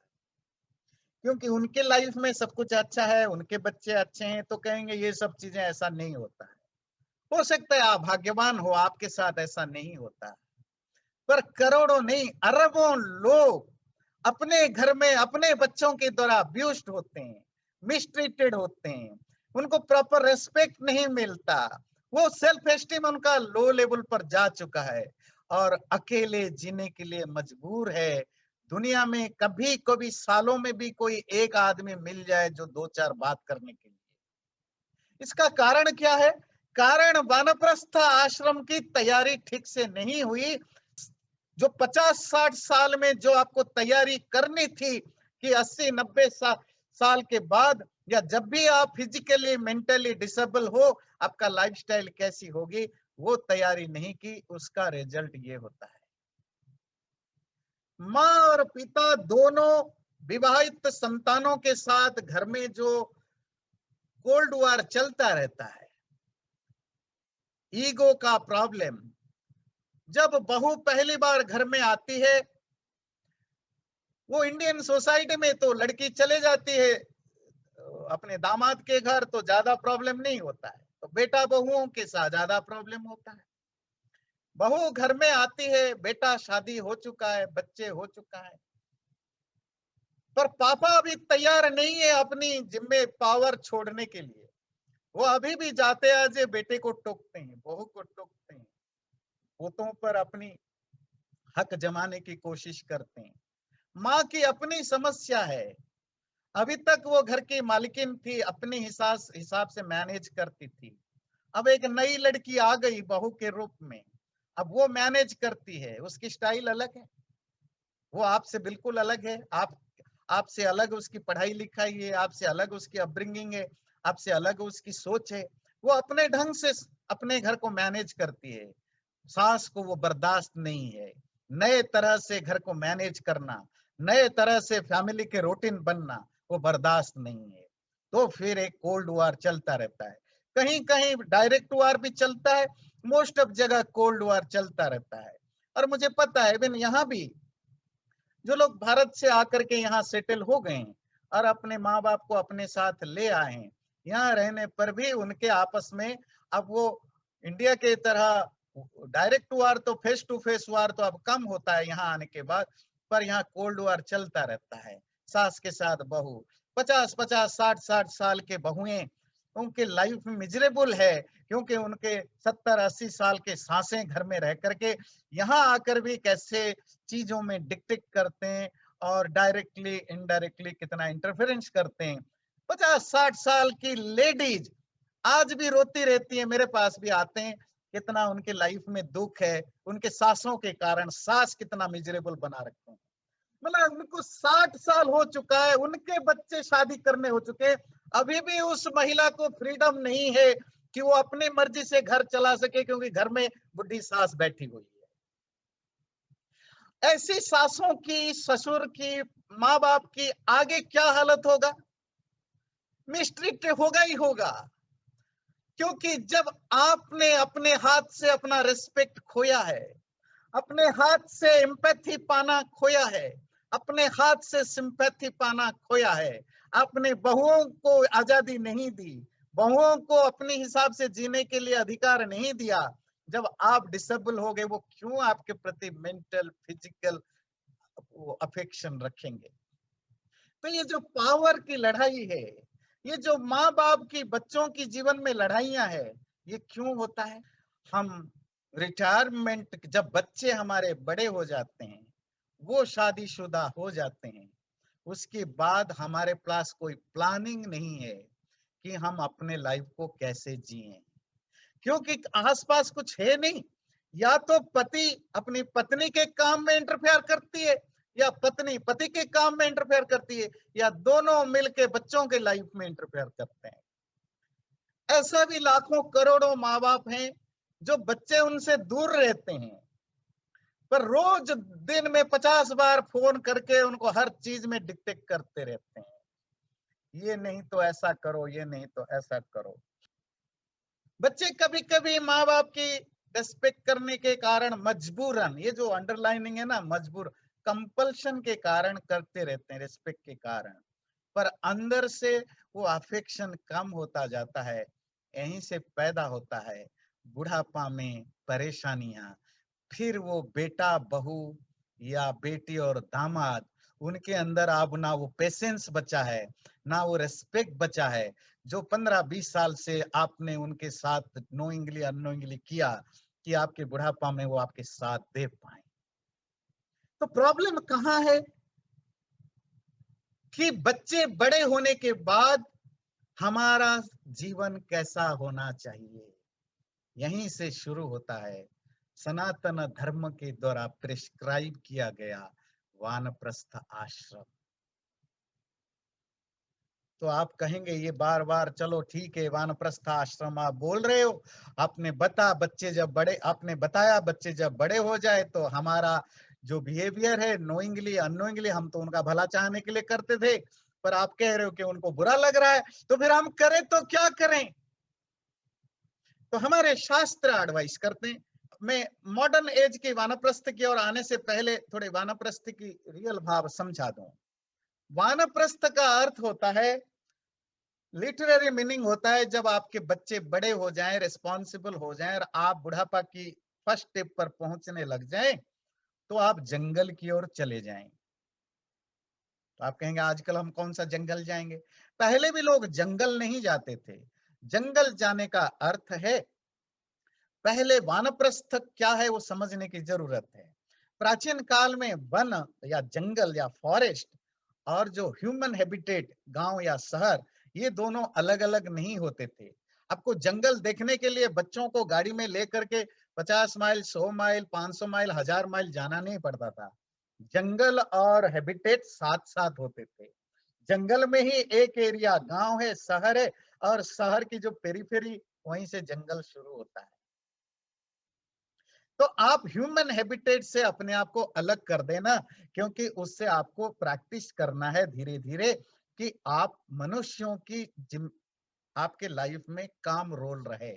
क्योंकि उनके लाइफ में सब कुछ अच्छा है, उनके बच्चे अच्छे हैं, तो कहेंगे ये सब चीजें ऐसा नहीं होता है। हो सकता है आप भाग्यवान हो, आपके साथ ऐसा नहीं होता है, पर करोड़ों नहीं, अरबों लोग अपने घर में अपने बच्चों के द्वारा अब्यूज्ड होते हैं, मिसट्रीटेड होते हैं, उनको प्रॉपर रेस्पेक्ट नहीं मिलता, वो सेल्फ एस्टीम उनका लो लेवल पर जा चुका है और अकेले जीने के लिए मजबूर है। दुनिया में कभी कभी सालों में भी कोई एक आदमी मिल जाए जो दो चार बात करने के लिए। इसका कारण क्या है? कारण वानप्रस्थ आश्रम की तैयारी ठीक से नहीं हुई। जो 50-60 साल में जो आपको तैयारी करनी थी कि 80-90 साल के बाद, या जब भी आप फिजिकली मेंटली डिसेबल हो, आपका लाइफस्टाइल कैसी होगी, वो तैयारी नहीं की, उसका रिजल्ट ये होता है। माँ और पिता दोनों विवाहित संतानों के साथ घर में जो कोल्ड वॉर चलता रहता है, ईगो का प्रॉब्लम। जब बहू पहली बार घर में आती है, वो इंडियन सोसाइटी में तो लड़की चले जाती है अपने दामाद के घर, तो ज्यादा प्रॉब्लम नहीं होता है, तो बेटा बहुओं के साथ ज्यादा प्रॉब्लम होता है। बहू घर में आती है, बेटा शादी हो चुका है, बच्चे हो चुका है, पर पापा अभी तैयार नहीं है अपनी जिम्मे पावर छोड़ने के लिए। वो अभी भी जाते आज बेटे को टोकते हैं, बहू को टोकते हैं, पोतों पर अपनी हक जमाने की कोशिश करते हैं। माँ की अपनी समस्या है, अभी तक वो घर की मालकिन थी, अपने हिसाब से मैनेज करती थी। अब एक नई लड़की आ गई बहू के रूप में, अब वो मैनेज करती है, उसकी स्टाइल अलग है, वो आपसे बिल्कुल अलग है। आपसे अलग उसकी पढ़ाई लिखाई है, आपसे अलग उसकी अपब्रिंगिंग है, आपसे अलग उसकी सोच है। वो अपने ढंग से अपने घर को मैनेज करती है। सास को वो बर्दाश्त नहीं है। नए तरह से घर को मैनेज करना, नए तरह से फैमिली के रूटीन बनना, वो बर्दाश्त नहीं है। तो फिर एक कोल्ड वॉर चलता रहता है। कहीं कहीं डायरेक्ट वॉर भी चलता है, मोस्ट ऑफ जगह कोल्ड वॉर चलता रहता है। और मुझे पता है इवन यहाँ भी जो लोग भारत से आकर के यहाँ सेटल हो गए हैं और अपने माँ बाप को अपने साथ ले आए हैं, यहाँ रहने पर भी उनके आपस में अब वो इंडिया के तरह डायरेक्ट वार तो फेस टू फेस वार तो अब कम होता है यहाँ आने के बाद, पर यहाँ कोल्ड वार चलता रहता है। सास के साथ बहू, 50-50, 60-60 साल के बहुएं, उनके लाइफ मिजरेबल है क्योंकि उनके 70-80 साल के सासें घर में रह करके यहाँ आकर भी कैसे चीजों में डिक्टेट करते हैं और डायरेक्टली इनडायरेक्टली कितना इंटरफेरेंस करते हैं। 50-60 साल की लेडीज आज भी रोती रहती है, मेरे पास भी आते हैं, कितना उनके लाइफ में दुख है, उनके सासों के कारण सास कितना मिजरेबल बना रखते हैं। मतलब उनको 60 साल हो चुका है, उनके बच्चे शादी करने हो चुके हैं, अभी भी उस महिला को फ्रीडम नहीं है कि वो अपनी मर्जी से घर चला सके क्योंकि घर में बुढ़ी सास बैठी हुई है। ऐसी सासों की, ससुर की, माँ बाप की आगे क्या हालत होगा? मिस्ट्रिक्ट होगा ही होगा। क्योंकि जब आपने अपने हाथ से अपना रिस्पेक्ट खोया है, अपने हाथ से एम्पैथी पाना खोया है, अपने हाथ से सिंपैथी पाना खोया है, आपने बहुओं को आजादी नहीं दी, बहुओं को अपने हिसाब से जीने के लिए अधिकार नहीं दिया, जब आप डिसेबल हो गए, वो क्यों आपके प्रति मेंटल फिजिकल अफेक्शन रखेंगे? तो ये जो पावर की लड़ाई है, ये जो माँ बाप की बच्चों की जीवन में लड़ाइयां है, ये क्यों होता है? हम रिटायरमेंट जब बच्चे हमारे बड़े हो जाते हैं, वो शादीशुदा हो जाते हैं, उसके बाद हमारे पास कोई प्लानिंग नहीं है कि हम अपने लाइफ को कैसे जिएं, क्योंकि आसपास कुछ है नहीं। या तो पति अपनी पत्नी के काम में इंटरफेयर करती है, या पत्नी पति के काम में इंटरफेयर करती है, या दोनों मिलके बच्चों के लाइफ में इंटरफेयर करते हैं। ऐसे भी लाखों करोड़ों माँ बाप हैं जो बच्चे उनसे दूर रहते हैं, पर रोज दिन में 50 बार फोन करके उनको हर चीज में डिक्टेट करते रहते हैं, ये नहीं तो ऐसा करो, ये नहीं तो ऐसा करो। बच्चे कभी कभी माँ बाप की रेस्पेक्ट करने के कारण मजबूरन, ये जो अंडरलाइनिंग है ना, मजबूर, कंपल्शन के कारण करते रहते हैं, रेस्पेक्ट के कारण, पर अंदर से वो अफेक्शन कम होता जाता है। यहीं से पैदा होता है बुढ़ापा में परेशानियां। फिर वो बेटा बहू या बेटी और दामाद, उनके अंदर अब ना वो पेशेंस बचा है, ना वो रेस्पेक्ट बचा है, जो 15-20 साल से आपने उनके साथ नोइंगली अननोइंगली किया, कि आपके बुढ़ापा में वो आपके साथ दे पाए। तो प्रॉब्लम कहाँ है कि बच्चे बड़े होने के बाद हमारा जीवन कैसा होना चाहिए, यहीं से शुरू होता है सनातन धर्म के द्वारा प्रिस्क्राइब किया गया वानप्रस्थ आश्रम। तो आप कहेंगे ये बार बार, चलो ठीक है वानप्रस्थ आश्रम आप बोल रहे हो, आपने बताया बच्चे जब बड़े हो जाए तो हमारा जो बिहेवियर है नोइंगली अननोइंगली हम तो उनका भला चाहने के लिए करते थे, पर आप कह रहे हो कि उनको बुरा लग रहा है, तो फिर हम करें तो क्या करें? तो हमारे शास्त्र एडवाइस करते हैं। मैं मॉडर्न एज के वानप्रस्थ की ओर आने से पहले थोड़े वानप्रस्थ की रियल भाव समझा दूं। वानप्रस्थ का अर्थ होता है, लिटरेरी मीनिंग होता है, जब आपके बच्चे बड़े हो जाएं, रिस्पॉन्सिबल हो जाएं और आप बुढ़ापा की फर्स्ट स्टेप पर पहुंचने लग जाएं, तो आप जंगल की ओर चले जाएं। तो आप कहेंगे आजकल हम कौन सा जंगल जाएंगे? पहले भी लोग जंगल नहीं जाते थे। जंगल जाने का अर्थ है, पहले वानप्रस्थ क्या है वो समझने की जरूरत है। प्राचीन काल में वन या जंगल या फॉरेस्ट और जो ह्यूमन हैबिटेट गांव या शहर, ये दोनों अलग अलग नहीं होते थे। आपको जंगल देखने के लिए बच्चों को गाड़ी में लेकर के 50 माइल, 100 माइल, 500 माइल, 1000 माइल जाना नहीं पड़ता था। जंगल और हैबिटेट साथ साथ होते थे। जंगल में ही एक एरिया गांव है, शहर है, और शहर की जो पेरीफेरी वहीं से जंगल शुरू होता है। तो आप ह्यूमन हैबिटेट से अपने आप को अलग कर देना, क्योंकि उससे आपको प्रैक्टिस करना है धीरे धीरे कि आप मनुष्यों की जिम आपके लाइफ में काम रोल रहे।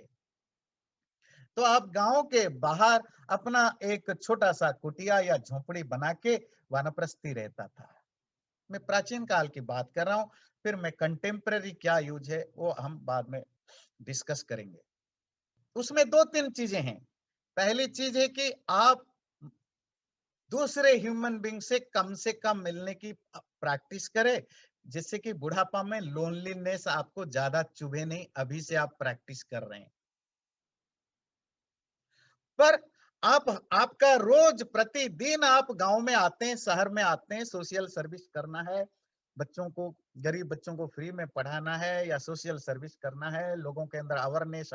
तो आप गांव के बाहर अपना एक छोटा सा कुटिया या झोपड़ी बना के वानप्रस्थी रहता था। मैं प्राचीन काल की बात कर रहा हूं, फिर मैं कंटेम्पररी क्या यूज है वो हम बाद में डिस्कस करेंगे। उसमें दो तीन चीजें हैं। पहली चीज है कि आप दूसरे ह्यूमन बींग से कम मिलने की प्रैक्टिस करें, जिससे कि बुढ़ापा में लोनलीनेस आपको ज्यादा चुभे नहीं। अभी से आप प्रैक्टिस कर रहे हैं, पर आपका रोज प्रतिदिन आप गांव में आते हैं, शहर में आते हैं, सोशल सर्विस करना है, बच्चों को, गरीब बच्चों को फ्री में पढ़ाना है या सोशल सर्विस करना है, लोगों के अंदर अवेयरनेस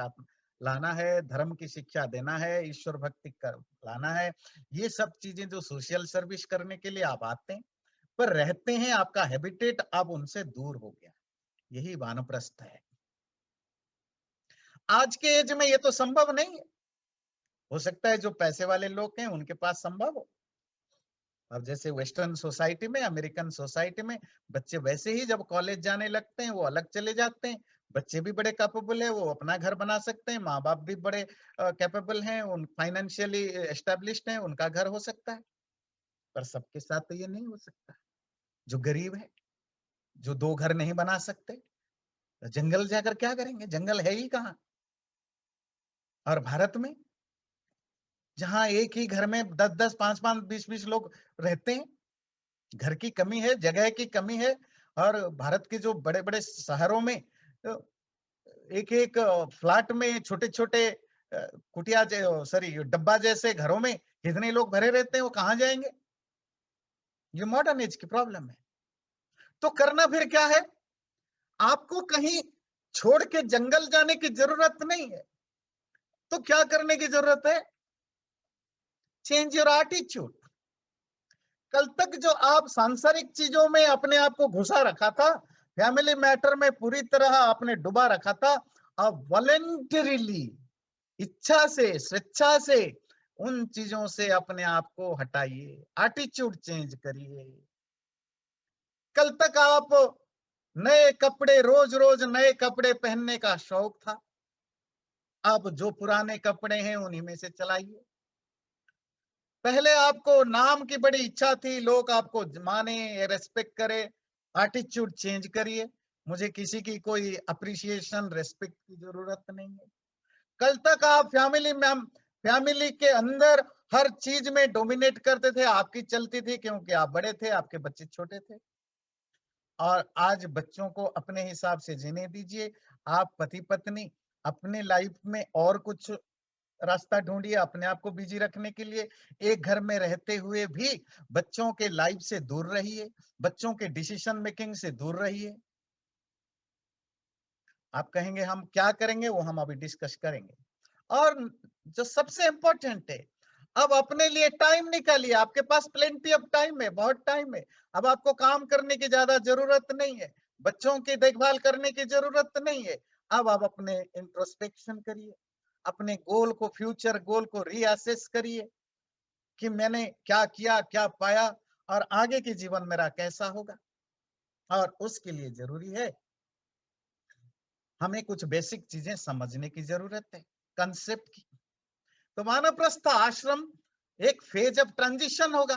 लाना है, धर्म की शिक्षा देना है, ईश्वर भक्ति कर लाना है। ये सब चीजें जो सोशल सर्विस करने के लिए आप आते हैं, पर रहते हैं, आपका हैबिटेट अब उनसे दूर हो गया। यही वानप्रस्थ है। आज के एज में ये तो संभव नहीं है। हो सकता है जो पैसे वाले लोग हैं उनके पास संभव हो। अब जैसे वेस्टर्न सोसाइटी में, अमेरिकन सोसाइटी में बच्चे वैसे ही जब कॉलेज जाने लगते हैं वो अलग चले जाते हैं। बच्चे भी बड़े कैपेबल है, वो अपना घर बना सकते हैं, माँ बाप भी बड़े कैपेबल हैं, उन फाइनेंशियली एस्टेब्लिश्ड हैं, उनका घर हो सकता है। पर सबके साथ तो ये नहीं हो सकता। जो गरीब है, जो दो घर नहीं बना सकते, तो जंगल जाकर क्या करेंगे? जंगल है ही कहाँ। और भारत में जहाँ एक ही घर में 10-10, 5-5, 20-20 लोग रहते हैं, घर की कमी है, जगह की कमी है। और भारत के जो बड़े-बड़े शहरों में एक-एक फ्लैट में छोटे-छोटे कुटिया सॉरी डब्बा जैसे घरों में कितने लोग भरे रहते हैं, वो कहाँ जाएंगे? ये मॉडर्न एज की प्रॉब्लम है। तो करना फिर क्या है? आपको कहीं छोड़ के जंगल जाने की जरूरत नहीं है। तो क्या करने की जरूरत है? Change your attitude. कल तक जो आप सांसारिक चीजों में अपने आप को घुसा रखा था, फैमिली मैटर में पूरी तरह आपने डुबा रखा था, अब वॉलेंटरीली, इच्छा से, स्वेच्छा से उन चीजों से अपने आप को हटाइए, एटीट्यूड चेंज करिए। कल तक आप नए कपड़े, रोज रोज नए कपड़े पहनने का शौक था, अब जो पुराने कपड़े हैं उन्हीं में से चलाइए। पहले आपको नाम की बड़ी इच्छा थी, लोग आपको माने, रेस्पेक्ट करे, एटीट्यूड चेंज करिए। मुझे किसी की कोई अप्रिसिएशन, रेस्पेक्ट की जरूरत नहीं है। कल तक आप फैमिली के अंदर हर चीज में डोमिनेट करते थे, आपकी चलती थी क्योंकि आप बड़े थे, आपके बच्चे छोटे थे। और आज बच्चों को अपने हिसाब से जीने दीजिए। आप पति पत्नी अपने लाइफ में और कुछ रास्ता ढूंढिए अपने आप को बिजी रखने के लिए। एक घर में रहते हुए भी बच्चों के लाइफ से दूर रहिए, बच्चों के डिसीजन मेकिंग से दूर रहिए। आप कहेंगे हम क्या करेंगे, वो हम अभी डिस्कस करेंगे। और जो सबसे इंपॉर्टेंट है, अब अपने लिए टाइम निकालिए। आपके पास प्लेंटी ऑफ टाइम है, बहुत टाइम है। अब आपको काम करने की ज्यादा जरूरत नहीं है, बच्चों की देखभाल करने की जरूरत नहीं है। अब आप अपने इंट्रोस्पेक्शन करिए, अपने गोल को, फ्यूचर गोल को रीअसेस करिए कि मैंने क्या किया, क्या पाया, और आगे के जीवन मेरा कैसा होगा। और उसके लिए जरूरी है हमें कुछ बेसिक चीजें समझने की जरूरत है, कंसेप्ट की। तो वानप्रस्थ आश्रम एक फेज ऑफ ट्रांजिशन होगा।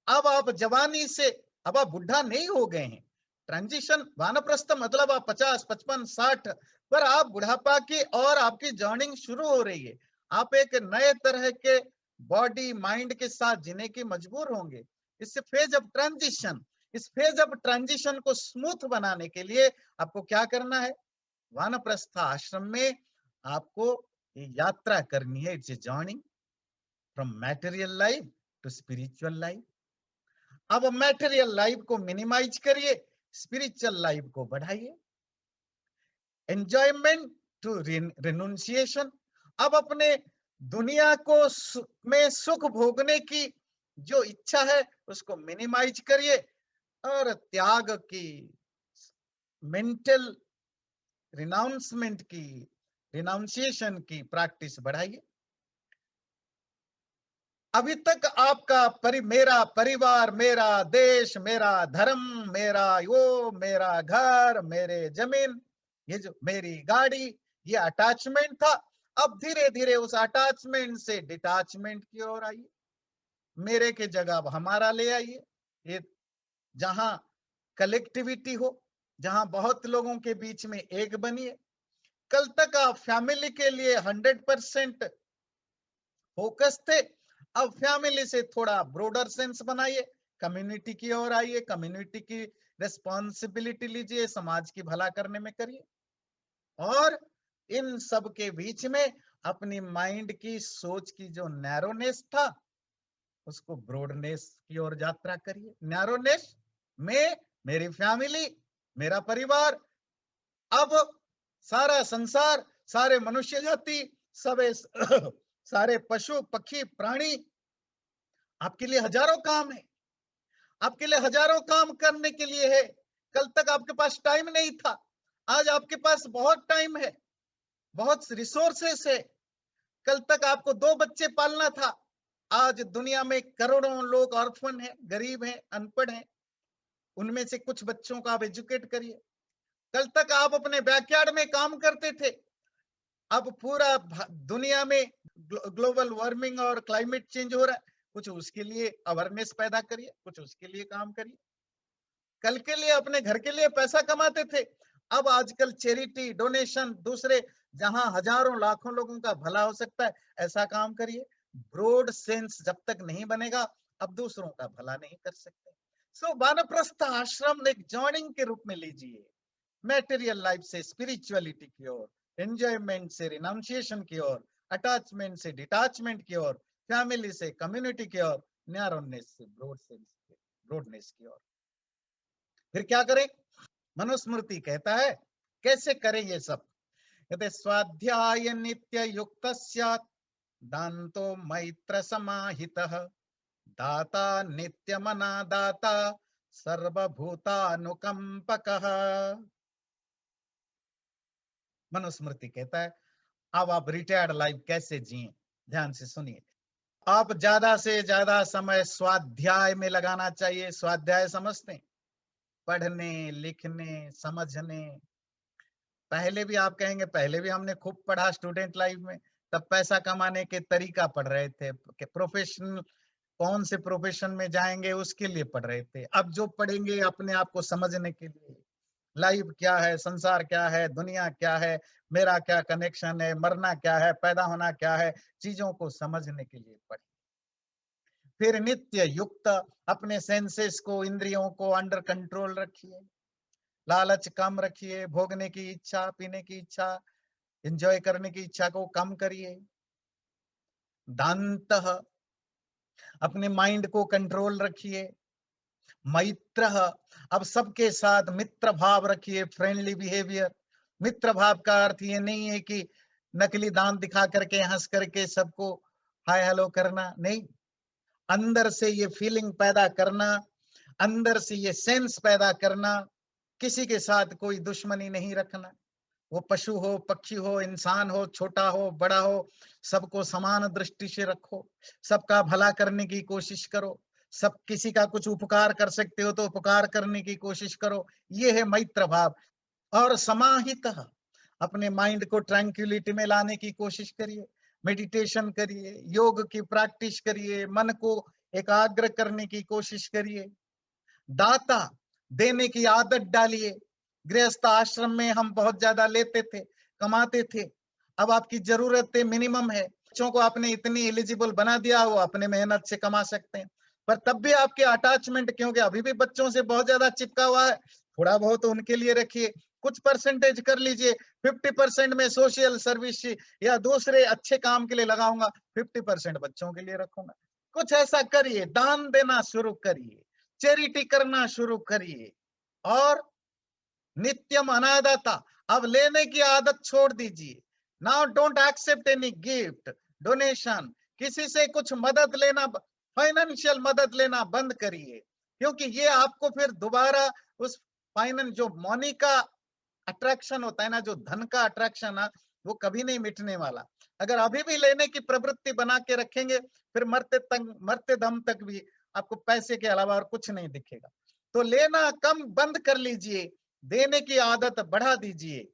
अब आप जवानी से, अब आप बुढ़ा नहीं हो गए हैं। ट्रांजिशन वानप्रस्थ मतलब आप 50, 55, 60 पर आप बुढ़ापा की और आपकी जर्निंग शुरू हो रही है। आप एक नए तरह के बॉडी माइंड के साथ जीने की मजबूर होंगे। इस फेज ऑफ ट्रांजिशन, इस फेज ऑफ ट्रांजिशन को स्मूथ बनाने के लिए आपको क्या करना है? वानप्रस्थ आश्रम में आपको ये यात्रा करनी है। It's a journey from material life to spiritual life. अब मैटेरियल लाइफ को मिनिमाइज करिए, स्पिरिचुअल लाइफ को बढ़ाइए। Enjoyment to renunciation. अब अपने दुनिया को में सुख भोगने की जो इच्छा है उसको मिनिमाइज करिए और त्याग की, मेंटल रिनाउंसमेंट की, रिनाउंसिएशन की प्रैक्टिस बढ़ाइए। अभी तक आपका मेरा परिवार, मेरा देश, मेरा धर्म, मेरा वो, मेरा घर, मेरे जमीन, ये जो मेरी गाड़ी, ये अटैचमेंट था। अब धीरे धीरे उस अटैचमेंट से डिटैचमेंट की ओर आइए। मेरे के जगह अब हमारा ले आइए। ये जहां कलेक्टिविटी हो, जहां बहुत लोगों के बीच में एक बनिए। कल तक आप फैमिली के लिए 100% फोकस थे, अब फैमिली से थोड़ा ब्रॉडर सेंस बनाइए, कम्युनिटी की ओर आइए, कम्युनिटी की रिस्पॉन्सिबिलिटी लीजिए, समाज की भला करने में करिए। और इन सब के बीच में अपनी माइंड की सोच की जो नैरोनेस था उसको ब्रॉडनेस की ओर यात्रा करिए। नैरोनेस में मेरी फैमिली, मेरा परिवार, अब सारा संसार, सारे मनुष्य जाति, सबे सारे पशु पक्षी प्राणी, आपके लिए हजारों काम है, आपके लिए हजारों काम करने के लिए है। कल तक आपके पास टाइम नहीं था, आज आपके पास बहुत टाइम है, बहुत रिसोर्सेस है। कल तक आपको 2 बच्चे पालना था, आज दुनिया में करोड़ों लोग ऑर्फन हैं, गरीब हैं, अनपढ़ हैं, उनमें से कुछ बच्चों को आप एजुकेट करिए। कल तक आप अपने बैकयार्ड में काम करते थे, अब पूरा दुनिया में ग्लोबल वार्मिंग और क्लाइमेट चेंज हो रहा है, कुछ उसके लिए अवेयरनेस पैदा करिए, कुछ उसके लिए काम करिए। कल के लिए अपने घर के लिए पैसा कमाते थे, अब आजकल चैरिटी, डोनेशन, दूसरे जहां हजारों लाखों लोगों का भला हो सकता है, ऐसा काम करिए। ब्रॉड सेंस जब तक नहीं बनेगा, अब दूसरों का भला नहीं कर सकते। सो वानप्रस्थ आश्रम एक जॉइनिंग के रूप में लीजिए, मटेरियल लाइफ से स्पिरिचुअलिटी की ओर, एंजॉयमेंट से रिनाउंसिएशन की ओर, अटैचमेंट से डिटैचमेंट की ओर, फैमिली से कम्युनिटी की ओर, नैरोनेस से ब्रॉडनेस की ओर। फिर क्या करें? मनुस्मृति कहता है कैसे करें ये सब। कहते स्वाध्याय नित्य युक्त दान्तो मैत्र समाहितः, दाता नित्य मना दाता, सर्वभूतानुकंपकः। मनुस्मृति कहता है अब आप रिटायर्ड लाइफ कैसे जिए, ध्यान से सुनिए। आप ज्यादा से ज्यादा समय स्वाध्याय में लगाना चाहिए। स्वाध्याय समझते हैं? पढ़ने, लिखने, समझने। पहले भी आप कहेंगे पहले भी हमने खूब पढ़ा स्टूडेंट लाइफ में, तब पैसा कमाने के तरीका पढ़ रहे थे कि प्रोफेशनल, कौन से प्रोफेशन में जाएंगे उसके लिए पढ़ रहे थे। अब जो पढ़ेंगे अपने आप को समझने के लिए, लाइफ क्या है, संसार क्या है, दुनिया क्या है, मेरा क्या कनेक्शन है, मरना क्या है, पैदा होना क्या है, चीजों को समझने के लिए पढ़े। फिर नित्य युक्त, अपने सेंसेस को, इंद्रियों को अंडर कंट्रोल रखिए, लालच कम रखिए, भोगने की इच्छा, पीने की इच्छा, एंजॉय करने की इच्छा को कम करिए। दांत, अपने माइंड को कंट्रोल रखिए। मैत्र, अब सबके साथ मित्र भाव रखिए, फ्रेंडली बिहेवियर। मित्र भाव का अर्थ ये नहीं है कि नकली दांत दिखा करके, हंस करके सबको हाय हेलो करना, नहीं। अंदर से ये फीलिंग पैदा करना, अंदर से ये सेंस पैदा करना, किसी के साथ कोई दुश्मनी नहीं रखना। वो पशु हो, पक्षी हो, इंसान हो, छोटा हो, बड़ा हो, सबको समान दृष्टि से रखो, सबका भला करने की कोशिश करो, सब किसी का कुछ उपकार कर सकते हो तो उपकार करने की कोशिश करो। ये है मैत्र भाव। और समाहित, अपने माइंड को ट्रैंक्विलिटी में लाने की कोशिश करिए, मेडिटेशन करिए, योग की प्रैक्टिस करिए, मन को एकाग्र करने की कोशिश करिए। दाता, देने की आदत डालिए। गृहस्थ आश्रम में हम बहुत ज्यादा लेते थे, कमाते थे, अब आपकी जरूरतें मिनिमम है। बच्चों को आपने इतनी एलिजिबल बना दिया, वो अपने मेहनत से कमा सकते हैं, पर तब भी आपके अटैचमेंट, क्योंकि अभी भी बच्चों से बहुत ज्यादा चिपका हुआ है, थोड़ा बहुत उनके लिए रखिए, कुछ परसेंटेज कर लीजिए। 50% में सोशल सर्विस या दूसरे अच्छे काम के लिए लगाऊंगा, 50% बच्चों के लिए रखूंगा। कुछ ऐसा करिए, दान देना शुरू करिए, चैरिटी करना शुरू करिए। और नित्यम अनादता, अब लेने की आदत छोड़ दीजिए। Now don't accept any gift, donation, किसी से कुछ मदद लेना फाइनेंशियल मदद लेना बंद करिए, क्योंकि ये आपको फिर दोबारा उस फाइनेंस जो मनी का अट्रैक्शन होता है ना, जो धन का अट्रैक्शन है, वो कभी नहीं मिटने वाला। अगर अभी भी लेने की प्रवृत्ति बना के रखेंगे, फिर मरते दम तक भी आपको पैसे के अलावा और कुछ नहीं दिखेगा। तो लेना कम बंद कर लीजिए, देने की आदत बढ़ा दीजिए।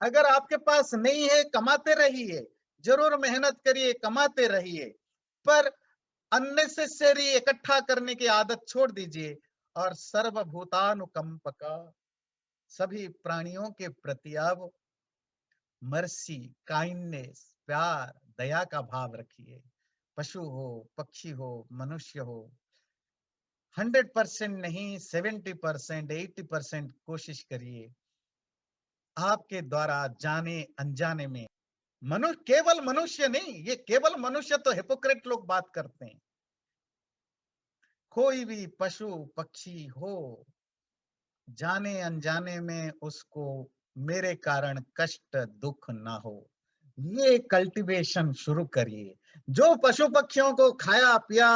अगर आपके पास नहीं है, कमाते रहिए, जरूर मेहनत करिए, कमाते रहिए, पर अननेसेसरी इकट्ठा करने की आदत छोड़ दीजिए। और सर्वभूतानुकंपका, सभी प्राणियों के प्रति आप मर्सी, काइंडनेस, प्यार, दया का भाव रखिए। पशु हो, पक्षी हो, मनुष्य हो, 100% नहीं, 70%, 80% कोशिश करिए। आपके द्वारा जाने अनजाने में मनुष्य, केवल मनुष्य नहीं, ये केवल मनुष्य तो हिपोक्रेट लोग बात करते हैं। कोई भी पशु पक्षी हो, जाने अनजाने में उसको मेरे कारण कष्ट दुख ना हो, ये कल्टीवेशन शुरू करिए। जो पशु पक्षियों को खाया पिया